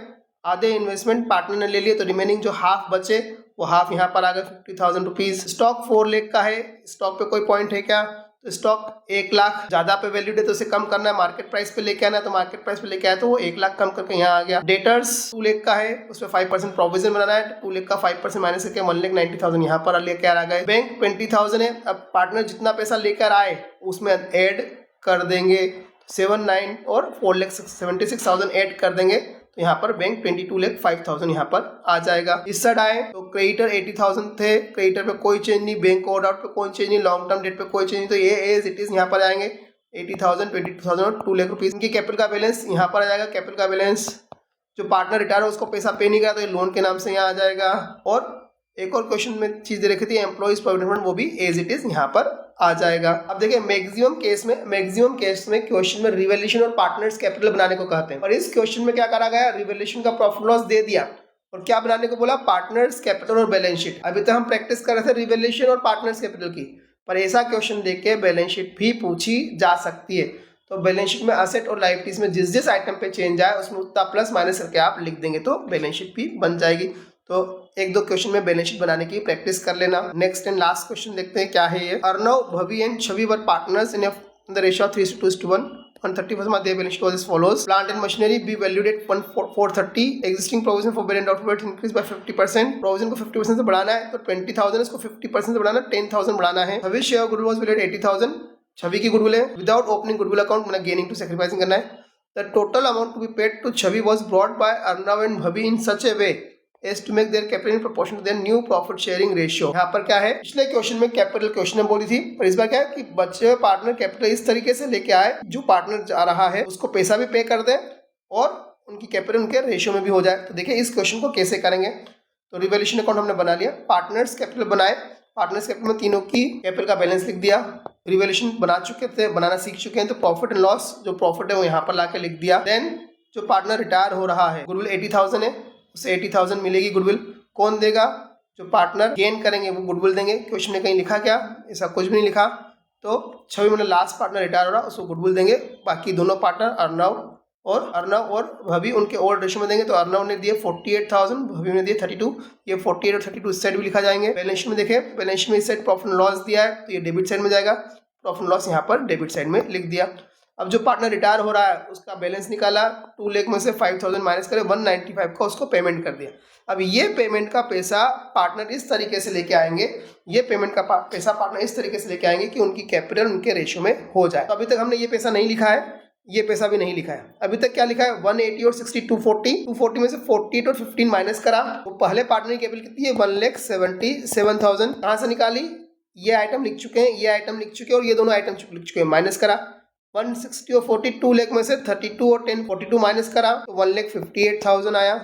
S1: आधे इन्वेस्टमेंट पार्टनर ने ले लिए, तो रिमेनिंग जो हाफ बचे वो हाफ यहाँ पर आ गए 50,000 रुपीज। स्टॉक 4 लाख का है, स्टॉक पे कोई पॉइंट है क्या? तो स्टॉक 1 लाख ज्यादा पे वैल्यूड है तो उसे कम करना है, मार्केट प्राइस पे लेके आना है, तो मार्केट प्राइस पे लेके आया तो वो 1 लाख कम करके यहाँ आ गया। डेटर्स 2 लाख का है, उसमें 5% प्रोविजन बनाना है, 2 लाख का 5% माइनस करके 1,90,000 यहाँ पर लेके आ गए। बैंक 20,000 है, अब पार्टनर जितना पैसा लेकर आए उसमें ऐड कर देंगे, 7,9 और 4,76,000 ऐड कर देंगे, तो यहाँ पर बैंक 22,05,000 यहाँ पर आ जाएगा। इस साइड आए तो क्रेडिटर 80,000 थे, क्रेडिटर पे कोई चेंज नहीं, बैंक कोड आउट पे कोई चेंज नहीं, लॉन्ग टर्म डेट पे कोई चेंज नहीं, तो ये एज इट इज यहाँ पर आएंगे 80,000, 22,000 और 2 लाख रुपीज। इनकी कैपिटल का बैलेंस यहाँ पर आ जाएगा। कैपिटल का बैलेंस जो पार्टनर रिटायर हो उसको पैसा पे नहीं करा तो ये लोन के नाम से यहाँ आ जाएगा। और एक और क्वेश्चन में चीज दे रखी थी एम्प्लॉइज प्रोविडेंट फंड, वो भी एज इट इज यहाँ पर आ जाएगा। अब देखिए मैक्सिमम केस में क्वेश्चन में रिवैल्यूएशन और पार्टनर्स कैपिटल बनाने को कहते हैं, और इस क्वेश्चन में क्या करा गया? रिवैल्यूएशन का प्रॉफिट लॉस दे दिया और क्या बनाने को बोला? पार्टनर्स कैपिटल और बैलेंस शीट। अभी तक हम प्रैक्टिस कर रहे थे रिवैल्यूएशन और पार्टनर्स कैपिटल की, पर ऐसा क्वेश्चन देख के बैलेंस शीट भी पूछी जा सकती है। तो बैलेंस शीट में असेट और लायबिलिटीज में जिस जिस आइटम पे चेंज आए उसमें उतना प्लस माइनस करके आप लिख देंगे तो बैलेंस शीट भी बन जाएगी। तो 1-2 क्वेश्चन में बैलेंस शीट बनाने की प्रैक्टिस कर लेना। नेक्स्ट एंड लास्ट क्वेश्चन देखते हैं क्या है ये। Arnav, Bhavi and Chhavi were partners in the ratio of 3:1 31st March their balance sheet was as follows. Plant and machinery be valued at 430. Existing provision for balance outward increase by 50%. Provision को 50% से बढ़ाना है तो 20,000, इसको 50% से बढ़ाना 10,000 बढ़ाना है. छवि शेयर गुडविल वाज वैल्यूड 80,000. छवि की गुडविल है विदाउट ओपनिंग गुडविल अकाउंट, मतलब गेनिंग टू सैक्रिफाइसिंग करना है. The total amount to be paid to Chavi was brought by Arnav and Bhavi in such a way as to make their capital in proportion to their new profit sharing ratio. यहाँ पर क्या है, पिछले question में capital question में बोली थी, पर इस बार क्या है कि बचे हुए पार्टनर कैपिटल इस तरीके से लेके आए जो पार्टनर जा रहा है उसको पैसा भी पे कर दे और उनकी कैपिटल उनके रेशियो में भी हो जाए. तो देखिए इस क्वेश्चन को कैसे करेंगे. तो रिवैल्यूएशन अकाउंट हमने बना लिया, पार्टनर्स कैपिटल बनाए, पार्टनर्स कैपिटल में तीनों की कैपिटल का बैलेंस लिख दिया. रिवैल्यूएशन बना चुके थे, बनाना सीख चुके हैं, तो प्रॉफिट एंड लॉस जो प्रॉफिट है वो यहाँ पर लाके लिख दिया. देन जो पार्टनर रिटायर हो रहा है, गुडविल 80,000 है, उसे 80,000 मिलेगी गुडविल. कौन देगा? जो पार्टनर गेन करेंगे वो गुडविल देंगे. क्वेश्चन में कहीं लिखा क्या? ऐसा कुछ भी नहीं लिखा. तो छवि मतलब लास्ट पार्टनर रिटायर हो रहा उसको गुडविल देंगे. बाकी दोनों पार्टनर अर्नव और भवी उनके ओल्ड रेशियो में देंगे. तो अर्नव ने दिए 48,000, भवी ने दिए 32. ये 48 और 32 इस साइड भी लिखा जाएंगे. बैलेंस शीट में देखें, बैलेंस शीट में इस साइड प्रॉफिट एंड लॉस दिया है तो ये डेबिट साइड में जाएगा. प्रॉफिट एंड लॉस यहाँ पर डेबिट साइड में लिख दिया. अब जो पार्टनर रिटायर हो रहा है उसका बैलेंस निकाला, 2 लाख में से 5,000 माइनस करे 195 का उसको पेमेंट कर दिया. अब ये पेमेंट का पैसा पार्टनर इस तरीके से लेके आएंगे, ये पेमेंट का पैसा पार्टनर इस तरीके से लेके आएंगे कि उनकी कैपिटल उनके रेशियो में हो जाए. तो अभी तक हमने ये पैसा नहीं लिखा है, ये पैसा भी नहीं लिखा है. अभी तक क्या लिखा है? 180 और 60 240 में से 48 और 15 माइनस करा. तो पहले पार्टनर की कैपिटल कितनी है? 1,77,000. कहाँ से निकाली? ये आइटम लिख चुके हैं, ये आइटम लिख चुके हैं और ये दोनों आइटम लिख चुके हैं. माइनस करा 160 और 40, 2 लाख में से 32 और 10 42 माइनस करा तो 1,58,000 आया.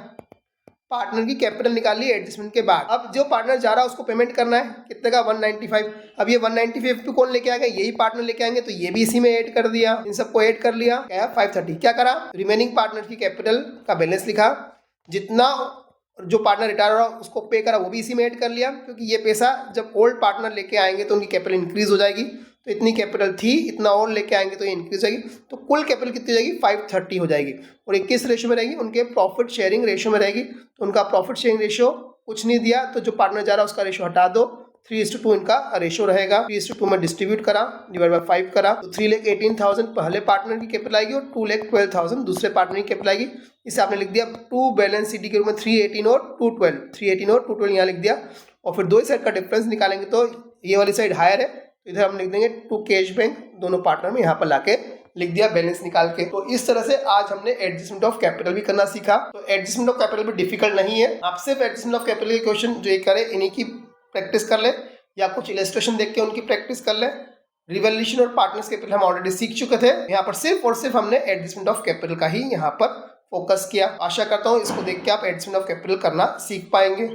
S1: पार्टनर की कैपिटल निकाली एडजस्टमेंट के बाद. अब जो पार्टनर जा रहा है उसको पेमेंट करना है, कितने का? 195. अब ये 195 पे कौन लेके आएगा? यही पार्टनर लेके आएंगे, तो ये भी इसी में ऐड कर दिया. इन सबको ऐड कर लिया. क्या है? 530. क्या करा? रिमेनिंग पार्टनर की कैपिटल का बैलेंस लिखा, जितना जो पार्टनर रिटायर हो रहा उसको पे करा वो भी इसी में ऐड कर लिया, क्योंकि ये पैसा जब ओल्ड पार्टनर लेके आएंगे तो उनकी कैपिटल इंक्रीज हो जाएगी. तो इतनी कैपिटल थी, इतना और लेके आएंगे तो ये इंक्रीज हो जाएगी. तो कुल कैपिटल कितनी हो जाएगी? 530 हो जाएगी. और ये किस रेशियो में रहेगी? उनके प्रॉफिट शेयरिंग रेशियो में रहेगी. तो उनका प्रॉफिट शेयरिंग रेशियो कुछ नहीं दिया, तो जो पार्टनर जा रहा है उसका रेशियो हटा दो. 3:2 इनका रेशियो रहेगा. 3:2 में डिस्ट्रीब्यूट करा, डिवाइड बाय 5 करा, तो 3,18,000 पहले पार्टनर की कैपिटल आएगी और 2,12,000 दूसरे पार्टनर की कैपिटल आएगी. इसे आपने लिख दिया 2 बैलेंस शीट के रूप में 318 और 212. 318 और 212 यहाँ लिख दिया. और फिर दो साइड का डिफरेंस निकालेंगे तो ये वाली साइड हायर है, इधर हम लिख देंगे 2 कैश बैंक, दोनों पार्टनर में यहाँ पर लाके लिख दिया बैलेंस निकाल के. तो इस तरह से आज हमने एडजस्टमेंट ऑफ कैपिटल भी करना सीखा. तो एडजस्टमेंट ऑफ कैपिटल भी डिफिकल्ट नहीं है. आप सिर्फ एडजस्टमेंट ऑफ कैपिटल के क्वेश्चन जो ये करे इन्हीं की प्रैक्टिस कर ले, या कुछ इलस्ट्रेशन देख के उनकी प्रैक्टिस कर ले. रिवैल्यूएशन और पार्टनर्स कैपिटल हम ऑलरेडी सीख चुके थे. यहाँ पर सिर्फ और सिर्फ हमने एडजस्टमेंट ऑफ कैपिटल का ही यहाँ पर फोकस किया. आशा करता हूँ इसको देख के आप एडजस्टमेंट ऑफ कैपिटल करना सीख पाएंगे.